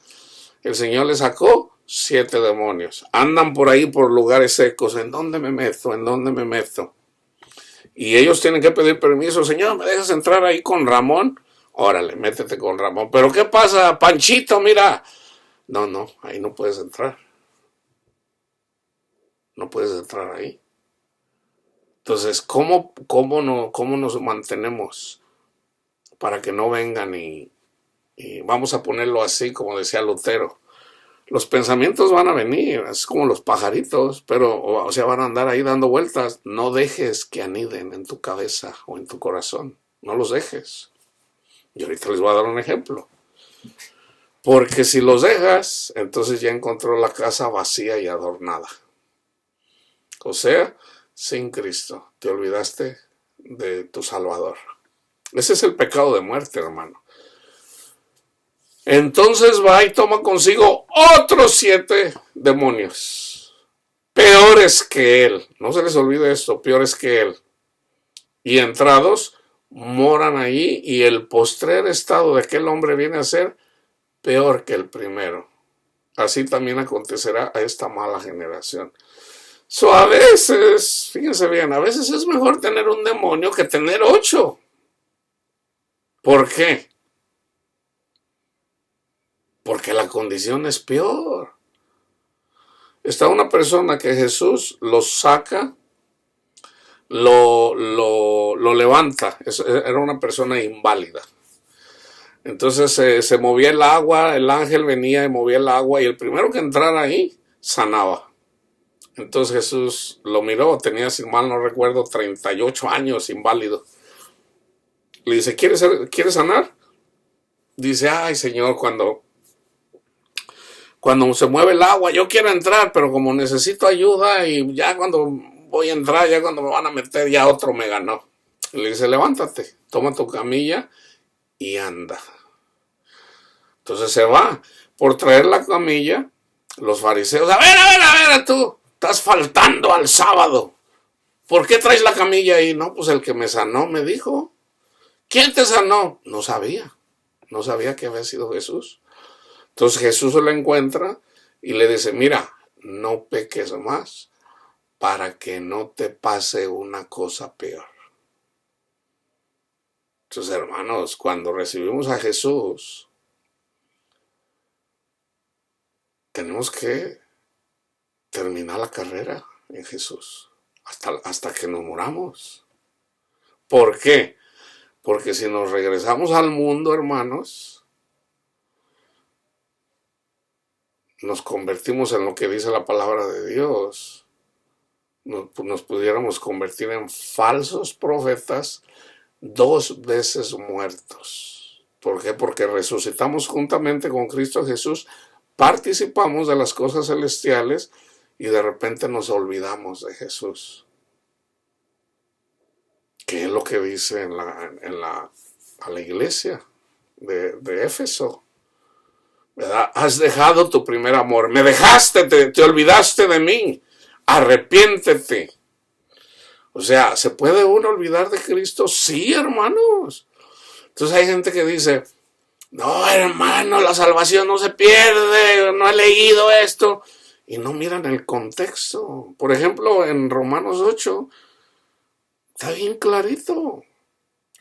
el Señor le sacó 7 demonios. Andan por ahí por lugares secos. ¿En dónde me meto? ¿En dónde me meto? Y ellos tienen que pedir permiso. Señor, ¿me dejas entrar ahí con Ramón? Órale, métete con Ramón. ¿Pero qué pasa, Panchito? Mira. No, ahí no puedes entrar. No puedes entrar ahí. Entonces, ¿cómo nos mantenemos para que no vengan y vamos a ponerlo así, como decía Lutero? Los pensamientos van a venir, es como los pajaritos, pero, o sea, van a andar ahí dando vueltas. No dejes que aniden en tu cabeza o en tu corazón. No los dejes. Y ahorita les voy a dar un ejemplo. Porque si los dejas, entonces ya encontró la casa vacía y adornada. O sea, sin Cristo. Te olvidaste de tu Salvador. Ese es el pecado de muerte, hermano. Entonces va y toma consigo otros 7 demonios, peores que él. No se les olvide esto, peores que él. Y entrados, moran allí, y el postrer estado de aquel hombre viene a ser peor que el primero. Así también acontecerá a esta mala generación. A veces, fíjense bien, a veces es mejor tener un demonio que tener 8. ¿Por qué? Porque la condición es peor. Está una persona que Jesús lo saca, lo levanta. Era una persona inválida. Entonces se movía el agua, el ángel venía y movía el agua, y el primero que entrara ahí sanaba. Entonces Jesús lo miró, tenía, si mal no recuerdo, 38 años, inválido. Le dice, ¿quieres sanar? Dice, ay Señor, cuando se mueve el agua, yo quiero entrar, pero como necesito ayuda, y ya cuando voy a entrar, ya cuando me van a meter, ya otro me ganó. Le dice, levántate, toma tu camilla y anda. Entonces se va. Por traer la camilla, los fariseos, a ver, tú estás faltando al sábado. ¿Por qué traes la camilla ahí? No, pues el que me sanó me dijo. ¿Quién te sanó? No sabía que había sido Jesús. Entonces Jesús se lo encuentra y le dice, mira, no peques más para que no te pase una cosa peor. Entonces, hermanos, cuando recibimos a Jesús, tenemos que terminar la carrera en Jesús hasta que nos muramos. ¿Por qué? Porque si nos regresamos al mundo, hermanos, nos convertimos en lo que dice la palabra de Dios. Nos pudiéramos convertir en falsos profetas 2 veces muertos. ¿Por qué? Porque resucitamos juntamente con Cristo Jesús, participamos de las cosas celestiales y de repente nos olvidamos de Jesús. ¿Qué es lo que dice a la iglesia de Éfeso? ¿Verdad? Has dejado tu primer amor. Me dejaste, te olvidaste de mí. Arrepiéntete. O sea, ¿se puede uno olvidar de Cristo? Sí, hermanos. Entonces hay gente que dice, no, hermano, la salvación no se pierde, no he leído esto. Y no miran el contexto. Por ejemplo, en Romanos 8, está bien clarito.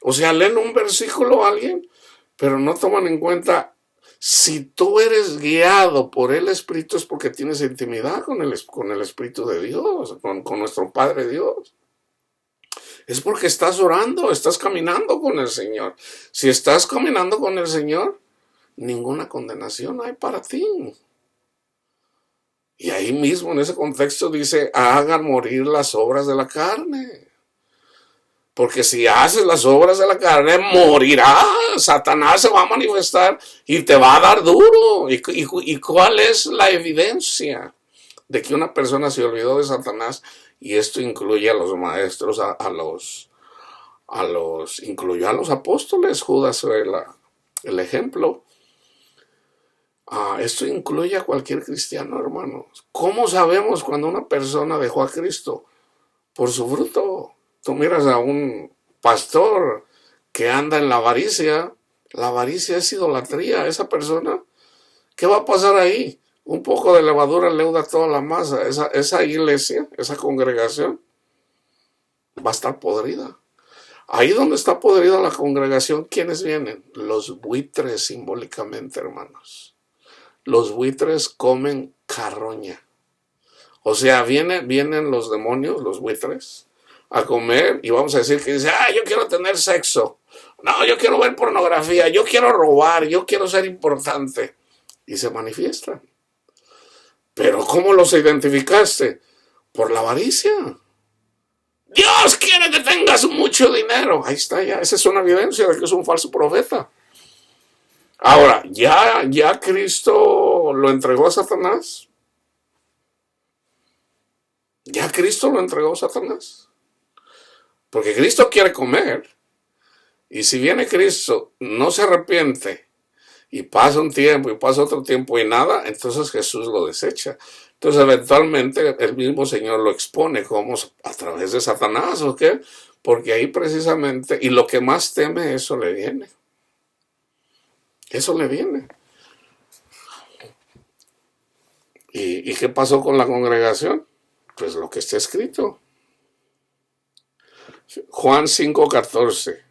O sea, leen un versículo a alguien, pero no toman en cuenta, si tú eres guiado por el Espíritu es porque tienes intimidad con el Espíritu de Dios, con nuestro Padre Dios. Es porque estás orando, estás caminando con el Señor. Si estás caminando con el Señor, ninguna condenación hay para ti. Y ahí mismo en ese contexto dice, hagan morir las obras de la carne. Porque si haces las obras de la carne, morirás. Satanás se va a manifestar y te va a dar duro. ¿Y cuál es la evidencia de que una persona se olvidó de Satanás? Y esto incluye a los maestros, incluyó a los apóstoles. Judas fue el ejemplo. Esto incluye a cualquier cristiano, hermanos. ¿Cómo sabemos cuando una persona dejó a Cristo? Por su fruto. Tú miras a un pastor que anda en la avaricia. La avaricia es idolatría. Esa persona, ¿qué va a pasar ahí? Un poco de levadura leuda toda la masa. Esa iglesia, esa congregación, va a estar podrida. Ahí donde está podrida la congregación, ¿quiénes vienen? Los buitres, simbólicamente, hermanos. Los buitres comen carroña. O sea, vienen los demonios, los buitres, a comer, y vamos a decir que dice, yo quiero tener sexo. No, yo quiero ver pornografía, yo quiero robar, yo quiero ser importante. Y se manifiestan. Pero ¿cómo los identificaste? Por la avaricia. Dios quiere que tengas mucho dinero. Ahí está ya. Esa es una evidencia de que es un falso profeta. Ahora, ¿ya Cristo lo entregó a Satanás? ¿Ya Cristo lo entregó a Satanás? Porque Cristo quiere comer. Y si viene Cristo, no se arrepiente, y pasa un tiempo, y pasa otro tiempo, y nada, entonces Jesús lo desecha. Entonces eventualmente el mismo Señor lo expone como a través de Satanás, ¿o qué? Porque ahí precisamente, y lo que más teme, eso le viene. Eso le viene. ¿Y qué pasó con la congregación? Pues lo que está escrito. Juan 5:14.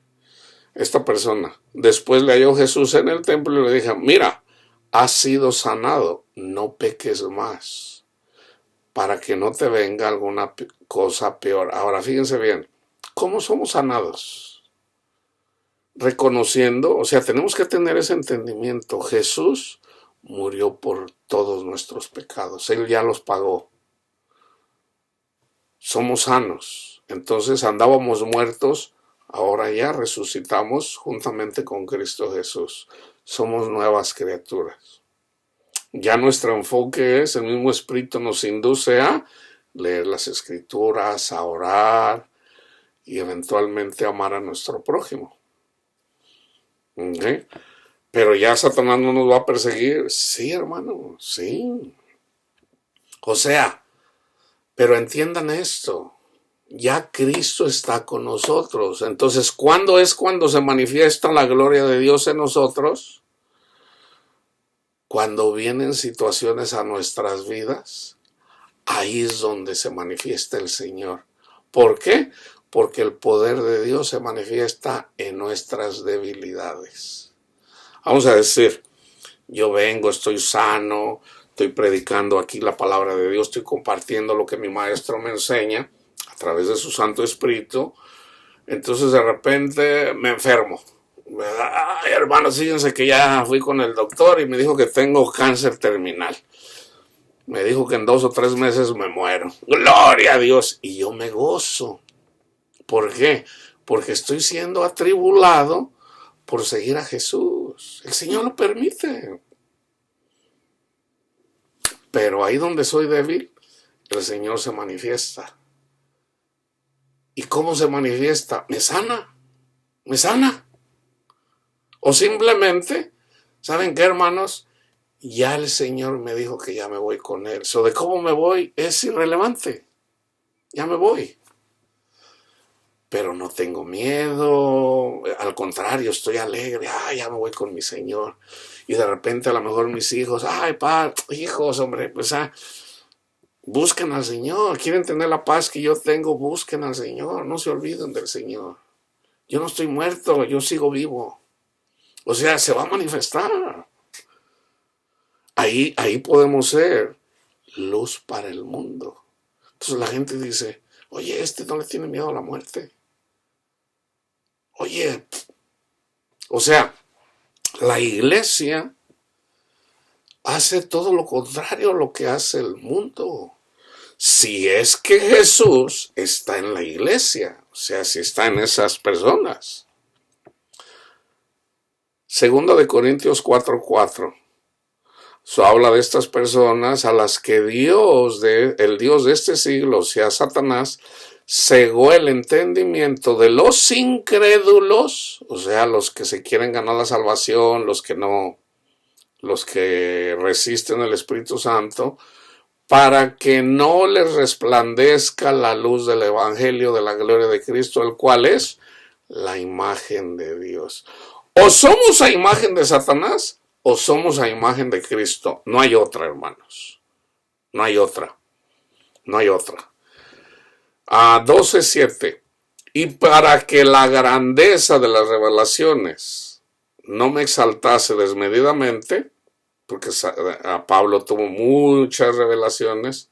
Esta persona, después le halló Jesús en el templo y le dijo, mira, has sido sanado, no peques más, para que no te venga alguna cosa peor. Ahora fíjense bien, ¿cómo somos sanados? Reconociendo, o sea, tenemos que tener ese entendimiento. Jesús murió por todos nuestros pecados, Él ya los pagó. Somos sanos, entonces andábamos muertos, ahora ya resucitamos juntamente con Cristo Jesús. Somos nuevas criaturas. Ya nuestro enfoque es, el mismo Espíritu nos induce a leer las Escrituras, a orar y eventualmente amar a nuestro prójimo. ¿Okay? Pero ya Satanás no nos va a perseguir. Sí, hermano, sí. O sea, pero entiendan esto. Ya Cristo está con nosotros. Entonces, ¿cuándo es cuando se manifiesta la gloria de Dios en nosotros? Cuando vienen situaciones a nuestras vidas, ahí es donde se manifiesta el Señor. ¿Por qué? Porque el poder de Dios se manifiesta en nuestras debilidades. Vamos a decir, yo vengo, estoy sano, estoy predicando aquí la palabra de Dios, estoy compartiendo lo que mi maestro me enseña a través de su Santo Espíritu. Entonces de repente me enfermo. Ay, hermanos, fíjense que ya fui con el doctor y me dijo que tengo cáncer terminal. Me dijo que en 2 o 3 meses me muero. ¡Gloria a Dios! Y yo me gozo. ¿Por qué? Porque estoy siendo atribulado por seguir a Jesús. El Señor lo permite. Pero ahí donde soy débil, el Señor se manifiesta. ¿Y cómo se manifiesta? Me sana. Me sana. O simplemente, ¿saben qué, hermanos? Ya el Señor me dijo que ya me voy con Él. So, de cómo me voy es irrelevante. Ya me voy. Pero no tengo miedo. Al contrario, estoy alegre. Ay, ya me voy con mi Señor. Y de repente a lo mejor mis hijos, ay, hijos, hombre, pues busquen al Señor. Quieren tener la paz que yo tengo, busquen al Señor. No se olviden del Señor. Yo no estoy muerto, yo sigo vivo. O sea, se va a manifestar. Ahí podemos ser luz para el mundo. Entonces la gente dice, oye, no le tiene miedo a la muerte. Oye, o sea, la iglesia hace todo lo contrario a lo que hace el mundo. Si es que Jesús está en la iglesia, o sea, si está en esas personas. Segundo de Corintios 4:4. Habla de estas personas a las que el Dios de este siglo, o sea, Satanás, cegó el entendimiento de los incrédulos, o sea, los que se quieren ganar la salvación, los que resisten el Espíritu Santo, para que no les resplandezca la luz del Evangelio de la gloria de Cristo, el cual es la imagen de Dios. O somos a imagen de Satanás, o somos a imagen de Cristo. No hay otra, hermanos. No hay otra. No hay otra. 12:7. Y para que la grandeza de las revelaciones no me exaltase desmedidamente, porque a Pablo tuvo muchas revelaciones,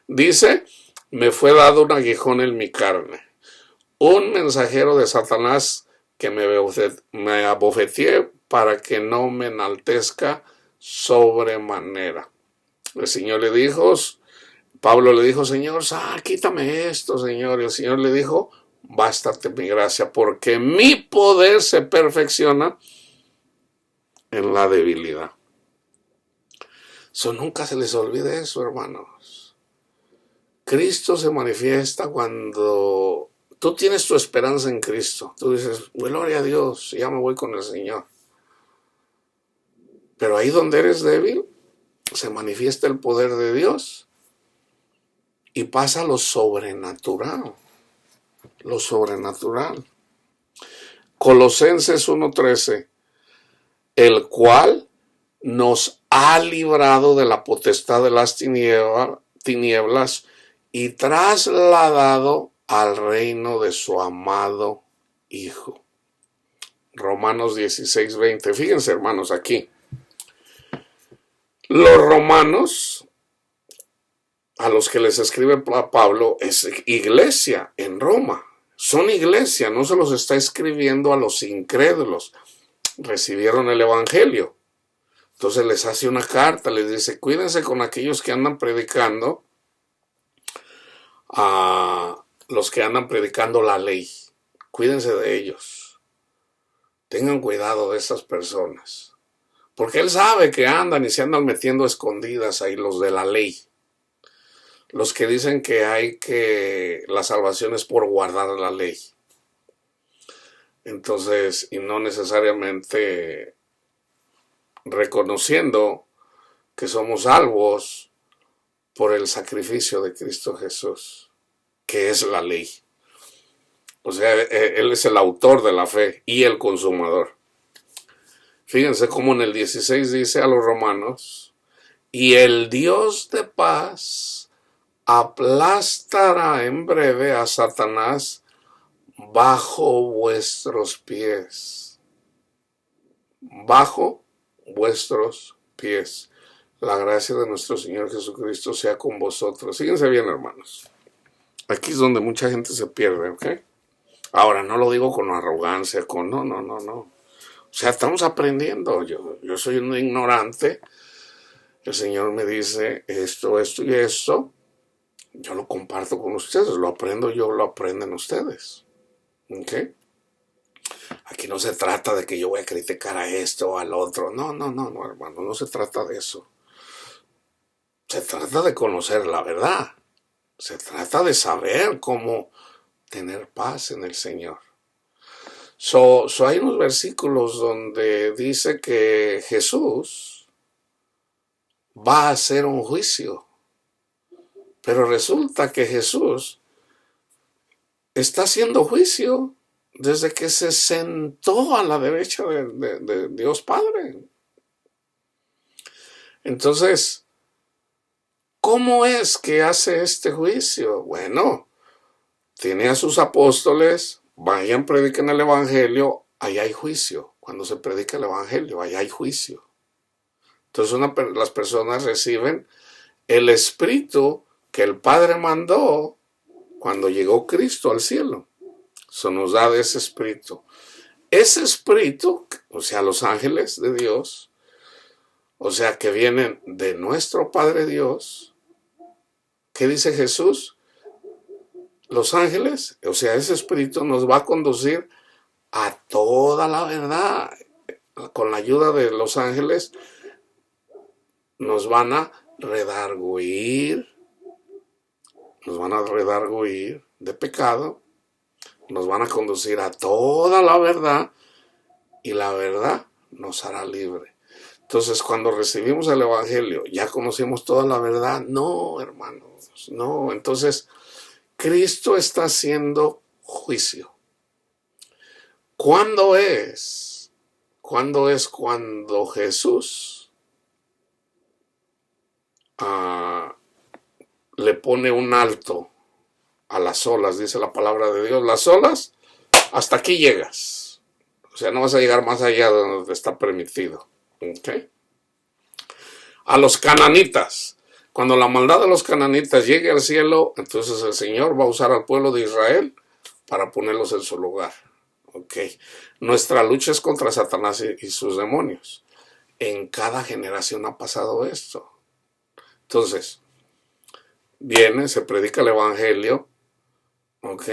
dice, me fue dado un aguijón en mi carne, un mensajero de Satanás que me abofeteé para que no me enaltezca sobremanera. El Señor le dijo, Pablo le dijo, Señor, quítame esto, Señor. Y el Señor le dijo, bástate mi gracia, porque mi poder se perfecciona en la debilidad. Nunca se les olvide eso, hermanos. Cristo se manifiesta cuando tú tienes tu esperanza en Cristo. Tú dices, gloria a Dios, ya me voy con el Señor. Pero ahí donde eres débil, se manifiesta el poder de Dios y pasa lo sobrenatural. Lo sobrenatural. Colosenses 1:13, el cual nos ha librado de la potestad de las tinieblas y trasladado al reino de su amado Hijo. Romanos 16:20. Fíjense, hermanos, aquí. Los romanos, a los que les escribe Pablo es iglesia en Roma. Son iglesia, no se los está escribiendo a los incrédulos. Recibieron el evangelio. Entonces les hace una carta, les dice, cuídense con aquellos que andan predicando, a los que andan predicando la ley. Cuídense de ellos. Tengan cuidado de esas personas. Porque él sabe que andan y se andan metiendo escondidas ahí los de la ley. Los que dicen que la salvación es por guardar la ley. Entonces, y no necesariamente reconociendo que somos salvos por el sacrificio de Cristo Jesús, que es la ley. O sea, Él es el autor de la fe y el consumador. Fíjense cómo en el 16 dice a los romanos, y el Dios de paz aplastará en breve a Satanás bajo vuestros pies. Bajo vuestros pies. La gracia de nuestro Señor Jesucristo sea con vosotros. Fíjense bien, hermanos. Aquí es donde mucha gente se pierde, ¿ok? Ahora, no lo digo con arrogancia, no. O sea, estamos aprendiendo. Yo soy un ignorante. El Señor me dice esto y esto. Yo lo comparto con ustedes. Lo aprendo yo, lo aprenden ustedes. ¿Ok? Aquí no se trata de que yo voy a criticar a esto o al otro. No, hermano, no se trata de eso. Se trata de conocer la verdad. Se trata de saber cómo tener paz en el Señor. Hay unos versículos donde dice que Jesús va a hacer un juicio. Pero resulta que Jesús está haciendo juicio desde que se sentó a la derecha de Dios Padre. Entonces, ¿cómo es que hace este juicio? Bueno, tiene a sus apóstoles, vayan, prediquen el evangelio, allá hay juicio. Cuando se predica el evangelio, allá hay juicio. Entonces las personas reciben el espíritu que el Padre mandó cuando llegó Cristo al cielo. Se nos da de ese espíritu. Ese espíritu, o sea, los ángeles de Dios, o sea, que vienen de nuestro Padre Dios. ¿Qué dice Jesús? Los ángeles, o sea, ese espíritu nos va a conducir a toda la verdad. Con la ayuda de los ángeles nos van a redarguir de pecado, nos van a conducir a toda la verdad y la verdad nos hará libre. Entonces, cuando recibimos el evangelio, ¿ya conocimos toda la verdad? No, hermanos, no. Entonces, Cristo está haciendo juicio. ¿Cuándo es? Cuando Jesús le pone un alto a las olas, dice la palabra de Dios. Las olas, hasta aquí llegas. O sea, no vas a llegar más allá de donde está permitido. ¿Okay? A los cananitas. Cuando la maldad de los cananitas llegue al cielo, entonces el Señor va a usar al pueblo de Israel para ponerlos en su lugar. Okay. Nuestra lucha es contra Satanás y sus demonios. En cada generación ha pasado esto. Entonces, viene, se predica el evangelio, ¿ok?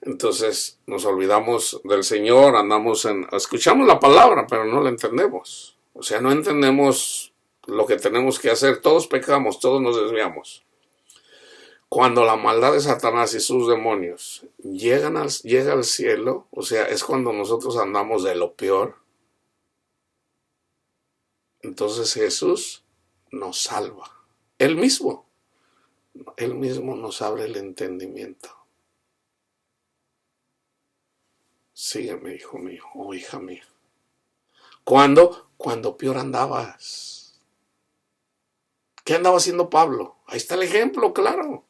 Entonces nos olvidamos del Señor, escuchamos la palabra, pero no la entendemos. O sea, no entendemos lo que tenemos que hacer. Todos pecamos, todos nos desviamos. Cuando la maldad de Satanás y sus demonios llega al cielo, o sea, es cuando nosotros andamos de lo peor. Entonces Jesús nos salva. Él mismo nos abre el entendimiento. Sígueme, hijo mío, o hija mía. Cuando peor andabas. ¿Qué andaba haciendo Pablo? Ahí está el ejemplo, claro.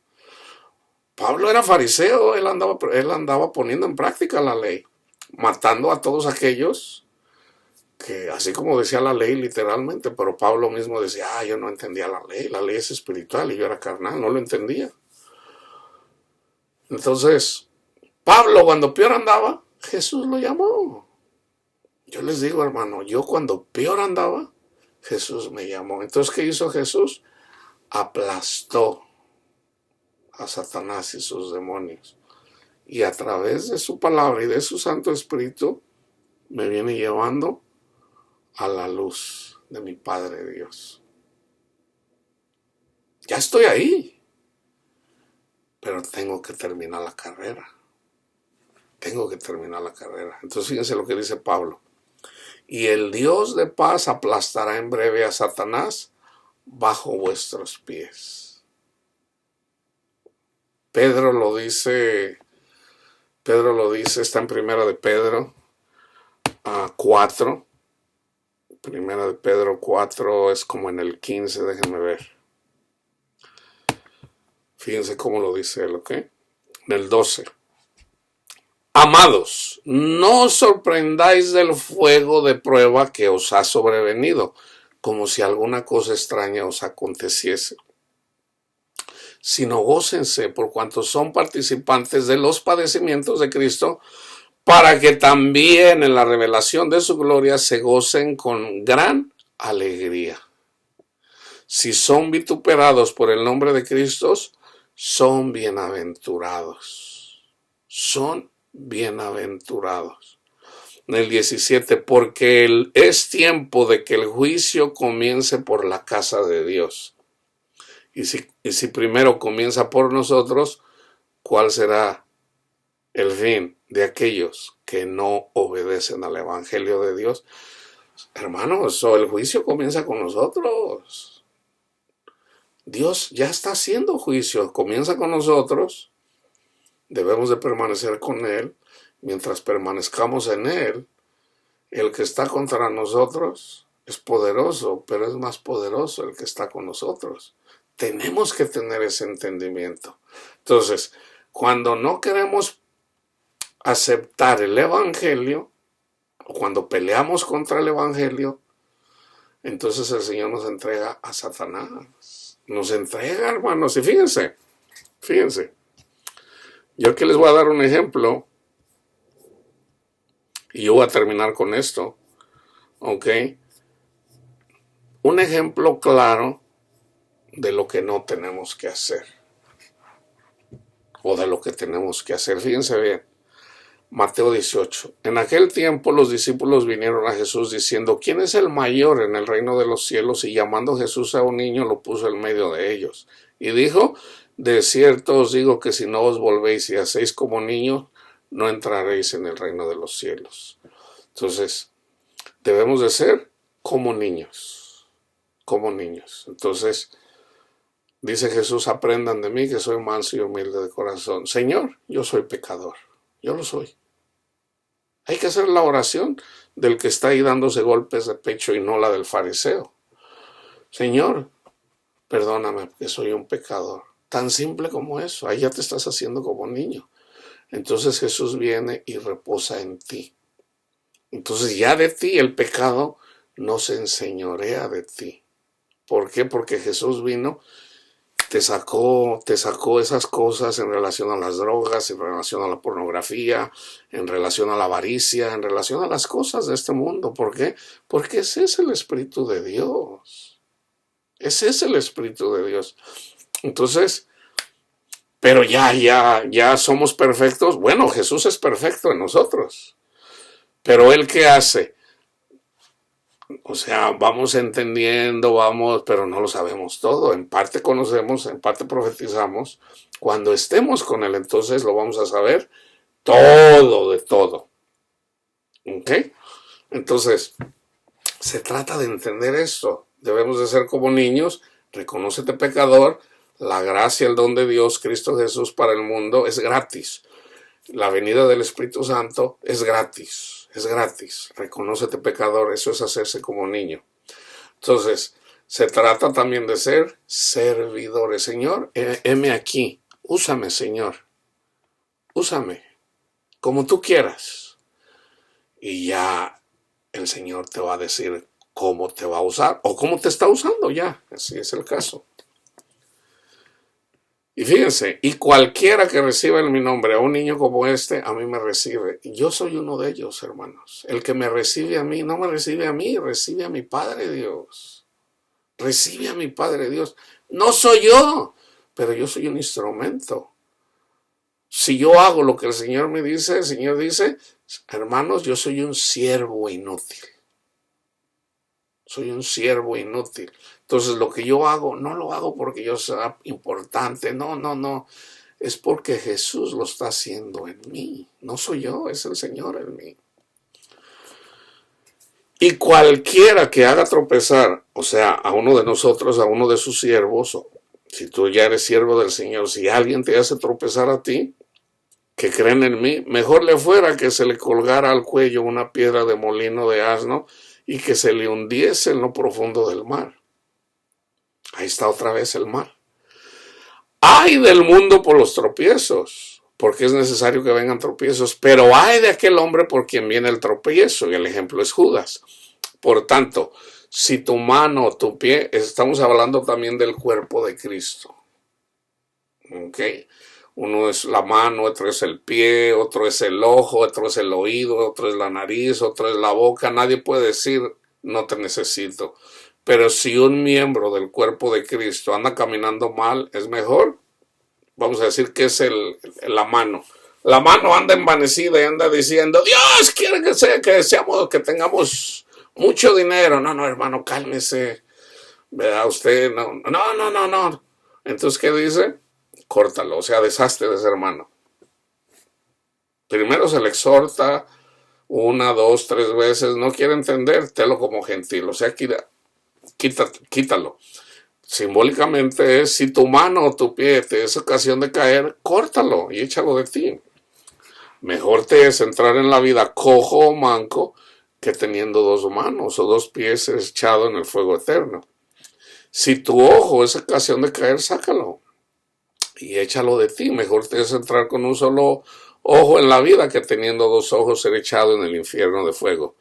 Pablo era fariseo, él andaba poniendo en práctica la ley, matando a todos aquellos que así como decía la ley literalmente, pero Pablo mismo decía, yo no entendía la ley es espiritual y yo era carnal, no lo entendía. Entonces, Pablo cuando peor andaba, Jesús lo llamó. Yo les digo, hermano, yo cuando peor andaba, Jesús me llamó. Entonces, ¿qué hizo Jesús? Aplastó a Satanás y sus demonios. Y a través de su palabra y de su Santo Espíritu, me viene llevando a la luz de mi Padre Dios. Ya estoy ahí, pero tengo que terminar la carrera. Tengo que terminar la carrera. Entonces fíjense lo que dice Pablo. Y el Dios de paz aplastará en breve a Satanás bajo vuestros pies. Pedro lo dice, está en Primera de Pedro 4. Primera de Pedro 4 es como en el 15, déjenme ver. Fíjense cómo lo dice él, ¿ok? En el 12. Amados, no os sorprendáis del fuego de prueba que os ha sobrevenido, como si alguna cosa extraña os aconteciese, sino gócense por cuanto son participantes de los padecimientos de Cristo, para que también en la revelación de su gloria se gocen con gran alegría. Si son vituperados por el nombre de Cristo, son bienaventurados. Son bienaventurados. En el 17, porque es tiempo de que el juicio comience por la casa de Dios. Y si primero comienza por nosotros, ¿cuál será el fin de aquellos que no obedecen al Evangelio de Dios? Hermanos, el juicio comienza con nosotros. Dios ya está haciendo juicio, comienza con nosotros. Debemos de permanecer con Él. Mientras permanezcamos en Él, el que está contra nosotros es poderoso, pero es más poderoso el que está con nosotros. Tenemos que tener ese entendimiento. Entonces, cuando no queremos aceptar el Evangelio, o cuando peleamos contra el Evangelio, entonces el Señor nos entrega a Satanás. Nos entrega, hermanos. Y fíjense. Yo aquí les voy a dar un ejemplo. Y yo voy a terminar con esto. ¿Ok? Un ejemplo claro de lo que no tenemos que hacer. O de lo que tenemos que hacer. Fíjense bien. Mateo 18. En aquel tiempo los discípulos vinieron a Jesús diciendo, ¿quién es el mayor en el reino de los cielos? Y llamando Jesús a un niño, lo puso en medio de ellos. Y dijo, de cierto os digo que si no os volvéis y hacéis como niños, no entraréis en el reino de los cielos. Entonces, debemos de ser como niños. Como niños. Entonces, dice Jesús, aprendan de mí que soy manso y humilde de corazón. Señor, yo soy pecador. Yo lo soy. Hay que hacer la oración del que está ahí dándose golpes de pecho y no la del fariseo. Señor, perdóname porque soy un pecador. Tan simple como eso. Ahí ya te estás haciendo como niño. Entonces Jesús viene y reposa en ti. Entonces ya de ti el pecado no se enseñorea de ti. ¿Por qué? Porque Jesús vino, te sacó esas cosas en relación a las drogas, en relación a la pornografía, en relación a la avaricia, en relación a las cosas de este mundo. ¿Por qué? Porque ese es el Espíritu de Dios. Ese es el Espíritu de Dios. Entonces, pero ya somos perfectos. Bueno, Jesús es perfecto en nosotros. Pero ¿Él qué hace? O sea, vamos entendiendo, pero no lo sabemos todo. En parte conocemos, en parte profetizamos. Cuando estemos con Él, entonces lo vamos a saber todo de todo. ¿Ok? Entonces, se trata de entender esto. Debemos de ser como niños. Reconócete pecador. La gracia, el don de Dios, Cristo Jesús para el mundo es gratis. La venida del Espíritu Santo es gratis. Es gratis. Reconócete pecador. Eso es hacerse como niño. Entonces, se trata también de ser servidores. Señor, heme aquí. Úsame, Señor. Úsame. Como tú quieras. Y ya el Señor te va a decir cómo te va a usar o cómo te está usando ya. Así es el caso. Y fíjense, y cualquiera que reciba en mi nombre a un niño como este, a mí me recibe. Y yo soy uno de ellos, hermanos. El que me recibe a mí, no me recibe a mí, recibe a mi Padre Dios. Recibe a mi Padre Dios. No soy yo, pero yo soy un instrumento. Si yo hago lo que el Señor me dice, el Señor dice, hermanos, yo soy un siervo inútil. Soy un siervo inútil. Entonces lo que yo hago, no lo hago porque yo sea importante, no. Es porque Jesús lo está haciendo en mí. No soy yo, es el Señor en mí. Y cualquiera que haga tropezar, o sea, a uno de nosotros, a uno de sus siervos, si tú ya eres siervo del Señor, si alguien te hace tropezar a ti, que creen en mí, mejor le fuera que se le colgara al cuello una piedra de molino de asno y que se le hundiese en lo profundo del mar. Ahí está otra vez el mar. Ay del mundo por los tropiezos, porque es necesario que vengan tropiezos, pero ay de aquel hombre por quien viene el tropiezo, y el ejemplo es Judas. Por tanto, si tu mano o tu pie, estamos hablando también del cuerpo de Cristo. ¿Ok? Uno es la mano, otro es el pie, otro es el ojo, otro es el oído, otro es la nariz, otro es la boca. Nadie puede decir, no te necesito. Pero si un miembro del cuerpo de Cristo anda caminando mal, es mejor, vamos a decir que es la mano. La mano anda envanecida y anda diciendo, Dios quiere que tengamos mucho dinero. No, hermano, cálmese. ¿Verdad? Usted, no. Entonces, ¿qué dice? Córtalo, o sea, deshazte de ese hermano. Primero se le exhorta 1, 2, 3 veces, no quiere entender, telo como gentil, o sea, quítalo. Simbólicamente es, si tu mano o tu pie te es ocasión de caer, córtalo y échalo de ti. Mejor te es entrar en la vida cojo o manco que teniendo 2 manos o 2 pies echado en el fuego eterno. Si tu ojo es ocasión de caer, sácalo y échalo de ti. Mejor te es entrar con un solo ojo en la vida que teniendo 2 ojos ser echado en el infierno de fuego.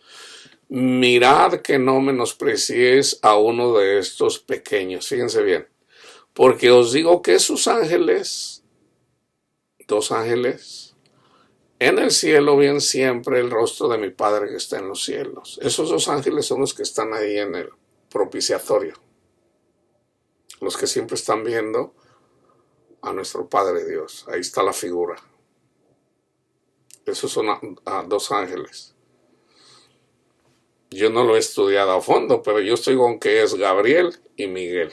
Mirad que no menospreciéis a uno de estos pequeños. Fíjense bien. Porque os digo que sus ángeles, 2 ángeles, en el cielo ven siempre el rostro de mi Padre que está en los cielos. Esos 2 ángeles son los que están ahí en el propiciatorio. Los que siempre están viendo a nuestro Padre Dios. Ahí está la figura. Esos son 2 ángeles. Yo no lo he estudiado a fondo, pero yo estoy con que es Gabriel y Miguel.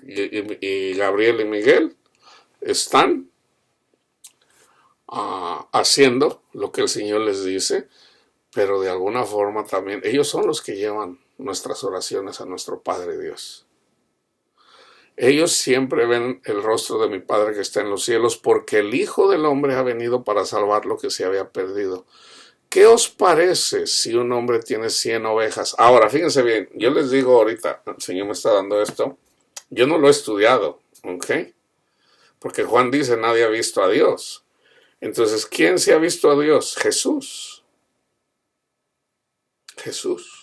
Y Gabriel y Miguel están haciendo lo que el Señor les dice, pero de alguna forma también ellos son los que llevan nuestras oraciones a nuestro Padre Dios. Ellos siempre ven el rostro de mi Padre que está en los cielos, porque el Hijo del Hombre ha venido para salvar lo que se había perdido. ¿Qué os parece si un hombre tiene 100 ovejas? Ahora, fíjense bien, yo les digo ahorita, el Señor me está dando esto, yo no lo he estudiado, ¿ok? Porque Juan dice, nadie ha visto a Dios. Entonces, ¿quién se ha visto a Dios? Jesús. Jesús.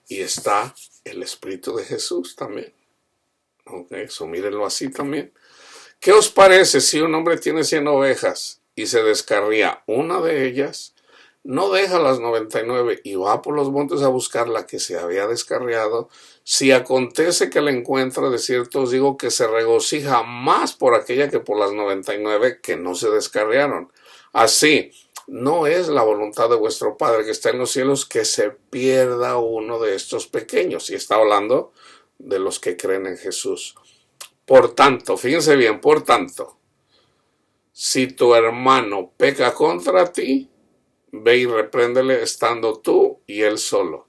Y está el Espíritu de Jesús también. Ok, eso mírenlo así también. ¿Qué os parece si un hombre tiene 100 ovejas y se descarría una de ellas, no deja las 99 y va por los montes a buscar la que se había descarriado? Si acontece que la encuentra, de cierto os digo que se regocija más por aquella que por las 99 que no se descarriaron. Así, no es la voluntad de vuestro Padre que está en los cielos que se pierda uno de estos pequeños. Y está hablando de los que creen en Jesús. Por tanto, fíjense bien, por tanto, si tu hermano peca contra ti, ve y repréndele estando tú y él solo.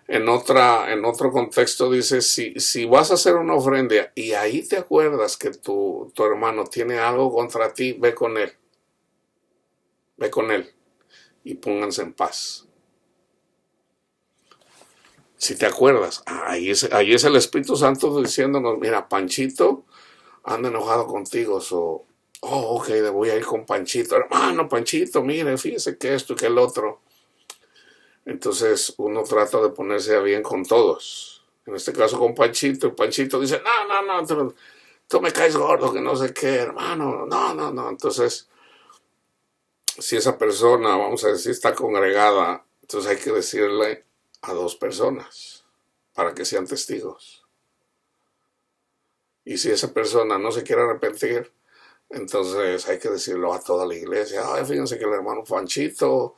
En otro contexto dice, si vas a hacer una ofrenda y ahí te acuerdas que tu hermano tiene algo contra ti, ve con él. Ve con él y pónganse en paz. Si te acuerdas, ahí es el Espíritu Santo diciéndonos, mira, Panchito anda enojado contigo, Oh, ok, voy a ir con Panchito. Hermano, Panchito, mire, fíjese que esto y que el otro. Entonces uno trata de ponerse a bien con todos. En este caso con Panchito. Y Panchito dice, no, tú me caes gordo, que no sé qué, hermano. No. Entonces, si esa persona, vamos a decir, está congregada, entonces hay que decirle a 2 personas para que sean testigos. Y si esa persona no se quiere arrepentir, entonces hay que decirlo a toda la iglesia. Ay, fíjense que el hermano Panchito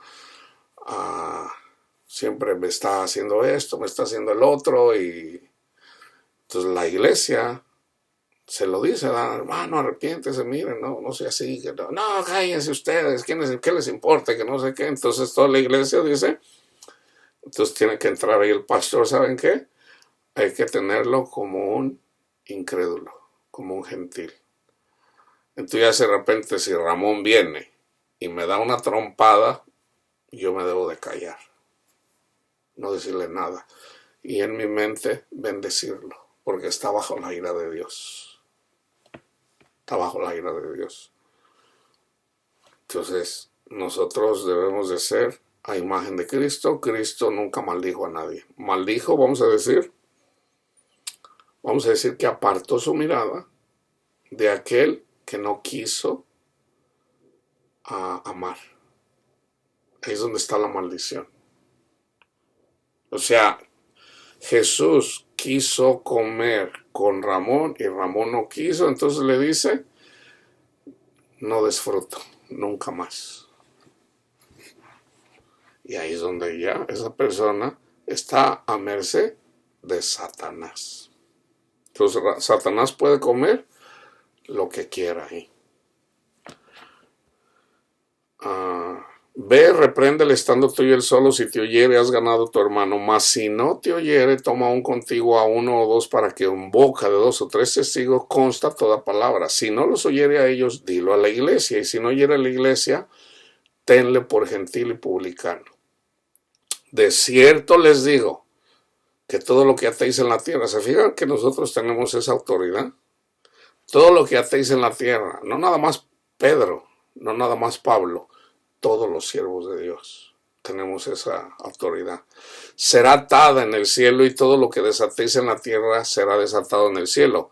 siempre me está haciendo esto, me está haciendo el otro. Y entonces la iglesia se lo dice, hermano, arrepiéntese, miren, no sea así. Que no, cállense ustedes, ¿qué les importa? Que no sé qué. Entonces toda la iglesia dice, entonces tiene que entrar ahí el pastor, ¿saben qué? Hay que tenerlo como un incrédulo, como un gentil. Entonces ya de repente si Ramón viene y me da una trompada, yo me debo de callar, no decirle nada. Y en mi mente bendecirlo, porque está bajo la ira de Dios. Está bajo la ira de Dios. Entonces nosotros debemos de ser a imagen de Cristo. Cristo nunca maldijo a nadie. Maldijo, vamos a decir que apartó su mirada de aquel que no quiso amar. Ahí es donde está la maldición. O sea, Jesús quiso comer con Ramón y Ramón no quiso, entonces le dice, no des fruto, nunca más. Y ahí es donde ya esa persona está a merced de Satanás. Entonces Satanás puede comer lo que quiera ahí. Ve, repréndele estando tú y él solo, si te oyere has ganado tu hermano, mas si no te oyere, toma aún contigo a 1 o 2 para que en boca de 2 o 3 testigos consta toda palabra. Si no los oyere a ellos, dilo a la iglesia, y si no oyere a la iglesia, tenle por gentil y publicano. De cierto les digo, que todo lo que atéis en la tierra, ¿se fijan que nosotros tenemos esa autoridad? Todo lo que atéis en la tierra, no nada más Pedro, no nada más Pablo, todos los siervos de Dios tenemos esa autoridad. Será atada en el cielo y todo lo que desatéis en la tierra será desatado en el cielo.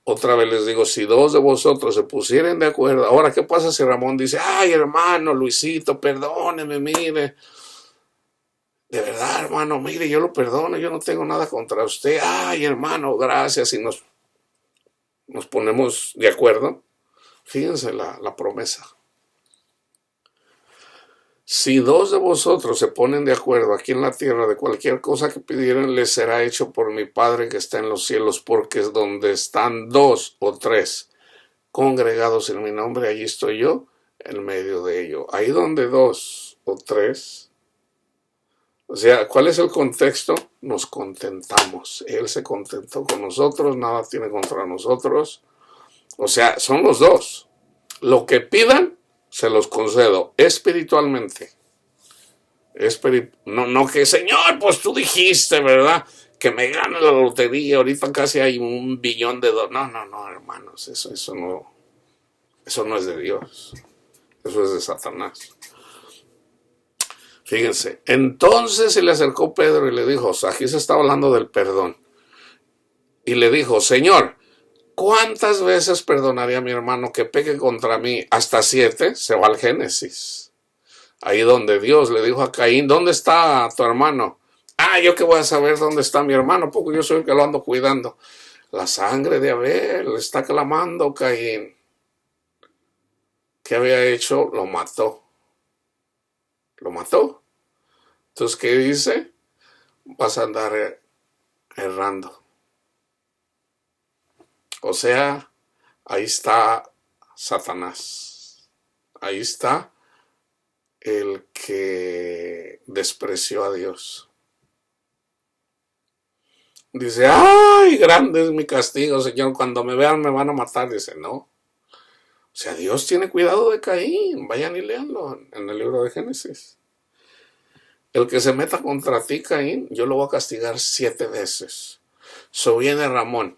Otra vez les digo, si 2 de vosotros se pusieren de acuerdo. Ahora, ¿qué pasa si Ramón dice, ay, hermano Luisito, perdóneme, mire, de verdad, hermano, mire, yo lo perdono, yo no tengo nada contra usted. Ay, hermano, gracias. Y nos ponemos de acuerdo. Fíjense la promesa. Si 2 de vosotros se ponen de acuerdo aquí en la tierra de cualquier cosa que pidieran, les será hecho por mi Padre que está en los cielos, porque es donde están 2 o 3 congregados en mi nombre, allí estoy yo en medio de ello. Ahí donde 2 o 3, o sea, ¿cuál es el contexto? Nos contentamos. Él se contentó con nosotros, nada tiene contra nosotros. O sea, son los 2. Lo que pidan, se los concedo espiritualmente. No que, Señor, pues tú dijiste, ¿verdad? Que me gane la lotería. Ahorita casi hay $1 billón. No, hermanos. Eso no es de Dios. Eso es de Satanás. Fíjense. Entonces se le acercó Pedro y le dijo, o sea, aquí se está hablando del perdón. Y le dijo, Señor, ¿cuántas veces perdonaré a mi hermano que peque contra mí? Hasta 7, se va al Génesis. Ahí donde Dios le dijo a Caín, ¿dónde está tu hermano? ¿Yo qué voy a saber dónde está mi hermano? Porque yo soy el que lo ando cuidando. La sangre de Abel, le está clamando Caín. ¿Qué había hecho? Lo mató. Lo mató. Entonces, ¿qué dice? Vas a andar errando. O sea, ahí está Satanás. Ahí está el que despreció a Dios. Dice, ¡ay, grande es mi castigo, Señor! Cuando me vean me van a matar. Dice, no. O sea, Dios tiene cuidado de Caín. Vayan y léanlo en el libro de Génesis. El que se meta contra ti, Caín, yo lo voy a castigar 7 veces. Viene Ramón.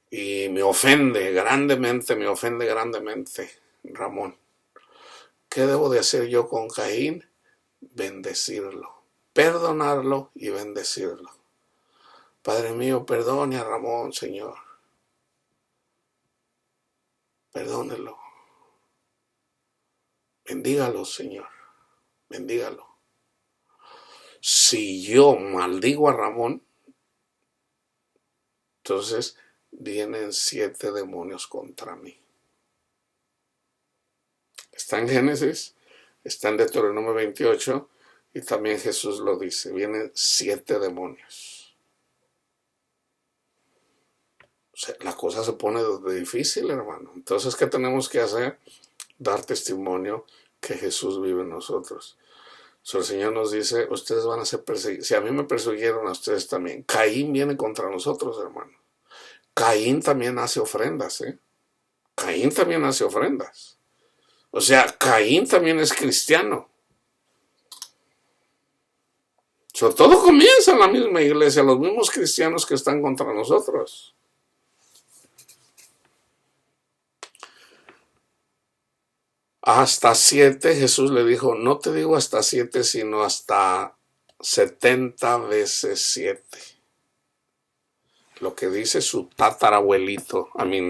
y me ofende grandemente, Ramón. ¿Qué debo de hacer yo con Caín? Bendecirlo, perdonarlo y bendecirlo. Padre mío, perdone a Ramón, Señor. Perdónelo. Bendígalo, Señor. Bendígalo. Si yo maldigo a Ramón, entonces vienen 7 demonios contra mí. Está en Génesis, está en Deuteronomio 28 y también Jesús lo dice. Vienen 7 demonios. O sea, la cosa se pone difícil, hermano. Entonces, ¿qué tenemos que hacer? Dar testimonio que Jesús vive en nosotros. El Señor nos dice, ustedes van a ser perseguidos. Si a mí me persiguieron, a ustedes también. Caín viene contra nosotros, hermano. Caín también hace ofrendas, ¿eh? Caín también hace ofrendas. O sea, Caín también es cristiano. Todo comienza en la misma iglesia, los mismos cristianos que están contra nosotros. Hasta 7, Jesús le dijo, no te digo hasta 7, sino hasta 70 veces 7. Lo que dice su tatarabuelito,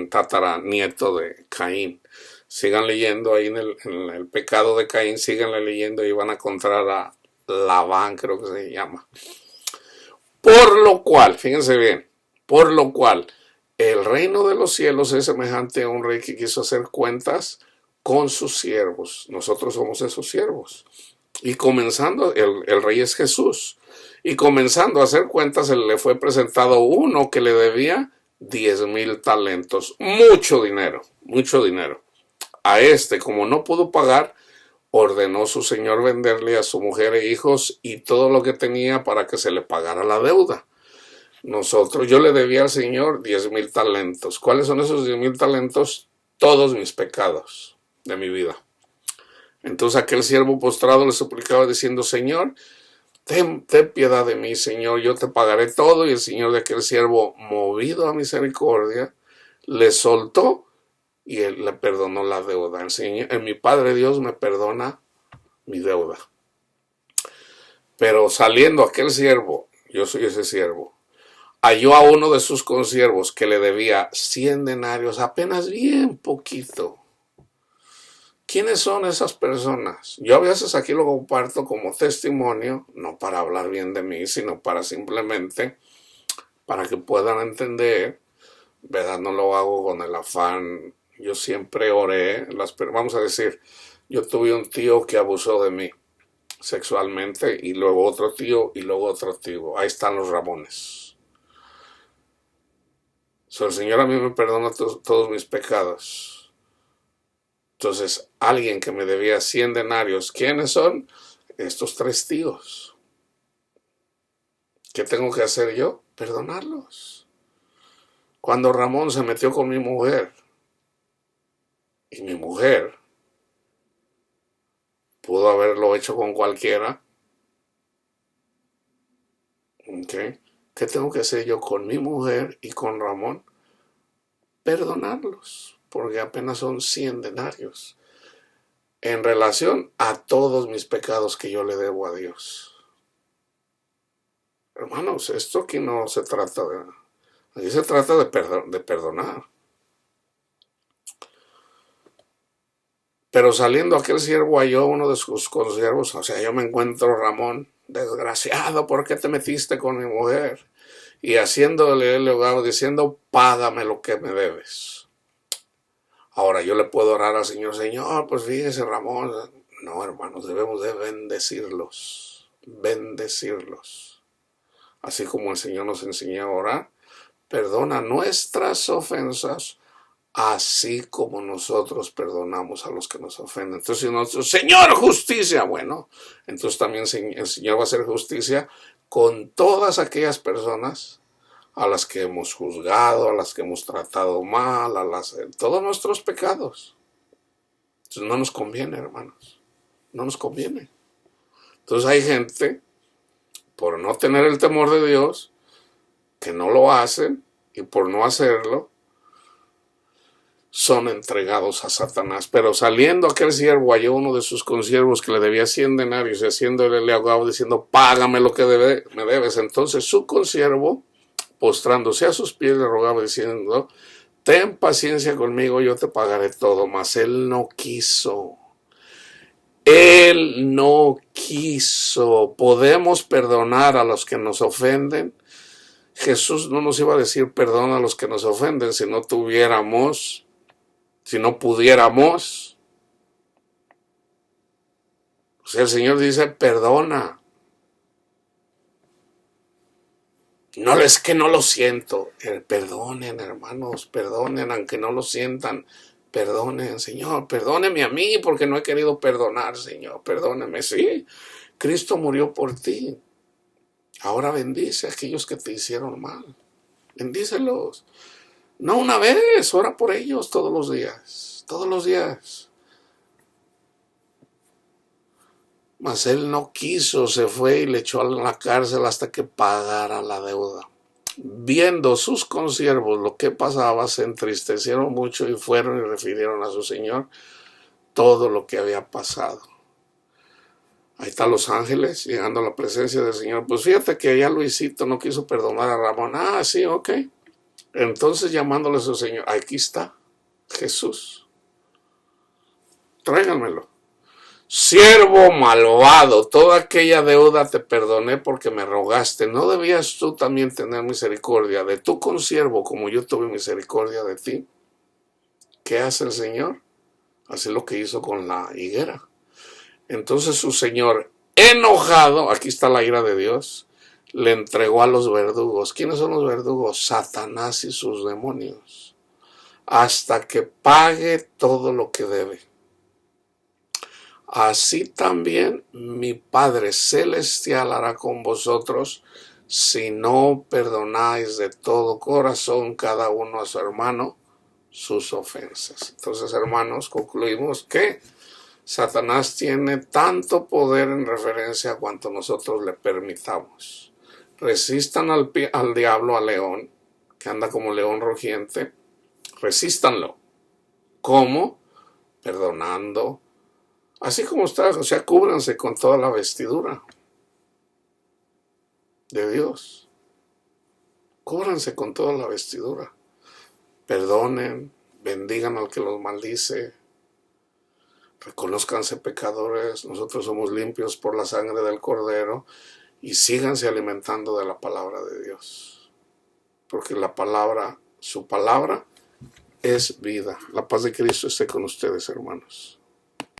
tataranieto de Caín. Sigan leyendo ahí en el pecado de Caín, síganle leyendo y van a encontrar a Labán, creo que se llama. Por lo cual, fíjense bien, por lo cual el reino de los cielos es semejante a un rey que quiso hacer cuentas con sus siervos. Nosotros somos esos siervos. Y comenzando, el rey es Jesús. Y comenzando a hacer cuentas, le fue presentado uno que le debía 10,000 talentos. Mucho dinero, mucho dinero. A este, como no pudo pagar, ordenó su señor venderle a su mujer e hijos y todo lo que tenía para que se le pagara la deuda. Yo le debía al Señor 10,000 talentos. ¿Cuáles son esos 10,000 talentos? Todos mis pecados de mi vida. Entonces aquel siervo postrado le suplicaba diciendo, Señor, ten piedad de mí, Señor, yo te pagaré todo. Y el Señor de aquel siervo, movido a misericordia, le soltó y él le perdonó la deuda. Mi Padre Dios me perdona mi deuda. Pero saliendo aquel siervo, yo soy ese siervo, halló a uno de sus consiervos que le debía 100 denarios, apenas bien poquito. ¿Quiénes son esas personas? Yo a veces aquí lo comparto como testimonio, no para hablar bien de mí, sino para simplemente, para que puedan entender, ¿verdad? No lo hago con el afán. Yo siempre oré, vamos a decir, yo tuve un tío que abusó de mí sexualmente y luego otro tío y luego otro tío. Ahí están los Ramones. El Señor a mí me perdona todos mis pecados. Entonces, alguien que me debía 100 denarios, ¿quiénes son? Estos 3 tíos. ¿Qué tengo que hacer yo? Perdonarlos. Cuando Ramón se metió con mi mujer, y mi mujer pudo haberlo hecho con cualquiera, ¿okay? ¿Qué tengo que hacer yo con mi mujer y con Ramón? Perdonarlos. Porque apenas son 100 denarios en relación a todos mis pecados que yo le debo a Dios. Hermanos, esto aquí no se trata aquí se trata de perdonar. Pero saliendo aquel siervo halló uno de sus consiervos, o sea, yo me encuentro, Ramón, desgraciado, ¿por qué te metiste con mi mujer? Y haciéndole el abogado diciendo, págame lo que me debes. Ahora yo le puedo orar al Señor, Señor, pues fíjese Ramón. No, hermanos, debemos de bendecirlos. Así como el Señor nos enseñó a orar, perdona nuestras ofensas, así como nosotros perdonamos a los que nos ofenden. Entonces, si nosotros, Señor, justicia, bueno, entonces también el Señor va a hacer justicia con todas aquellas personas a las que hemos juzgado, a las que hemos tratado mal, todos nuestros pecados. Entonces no nos conviene, hermanos, no nos conviene. Entonces hay gente, por no tener el temor de Dios, que no lo hacen, y por no hacerlo, son entregados a Satanás. Pero saliendo aquel siervo, halló uno de sus consiervos que le debía 100 denarios, y haciéndole le ahogado, diciendo, págame lo que me debes. Entonces su consiervo, postrándose a sus pies, le rogaba, diciendo, ten paciencia conmigo, yo te pagaré todo. Mas él no quiso. Él no quiso. Podemos perdonar a los que nos ofenden. Jesús no nos iba a decir perdón a los que nos ofenden si no tuviéramos, si no pudiéramos. O sea, el Señor dice, perdona. No es que no lo siento. Perdonen, hermanos, perdonen, aunque no lo sientan. Perdonen, Señor, perdóneme a mí porque no he querido perdonar, Señor. Perdóneme, sí. Cristo murió por ti. Ahora bendice a aquellos que te hicieron mal. Bendícelos. No una vez, ora por ellos todos los días. Todos los días. Mas él no quiso, se fue y le echó a la cárcel hasta que pagara la deuda. Viendo sus consiervos lo que pasaba, se entristecieron mucho y fueron y refirieron a su señor todo lo que había pasado. Ahí están los ángeles llegando a la presencia del Señor. Pues fíjate que allá Luisito no quiso perdonar a Ramón. Ah, sí, ok. Entonces llamándole a su Señor, aquí está Jesús. Tráiganmelo. Siervo malvado, toda aquella deuda te perdoné porque me rogaste. ¿No debías tú también tener misericordia de tu consiervo como yo tuve misericordia de ti? ¿Qué hace el Señor? Hace lo que hizo con la higuera. Entonces su señor, enojado, aquí está la ira de Dios, le entregó a los verdugos. ¿Quiénes son los verdugos? Satanás y sus demonios. Hasta que pague todo lo que debe. Así también mi Padre Celestial hará con vosotros si no perdonáis de todo corazón cada uno a su hermano sus ofensas. Entonces, hermanos, concluimos que Satanás tiene tanto poder en referencia a cuanto nosotros le permitamos. Resistan al diablo, al león, que anda como león rugiente. Resístanlo. ¿Cómo? Perdonando. Así como está, o sea, cúbranse con toda la vestidura de Dios. Cúbranse con toda la vestidura. Perdonen, bendigan al que los maldice. Reconózcanse pecadores, nosotros somos limpios por la sangre del Cordero, y síganse alimentando de la palabra de Dios. Porque la palabra, su palabra, es vida. La paz de Cristo esté con ustedes, hermanos.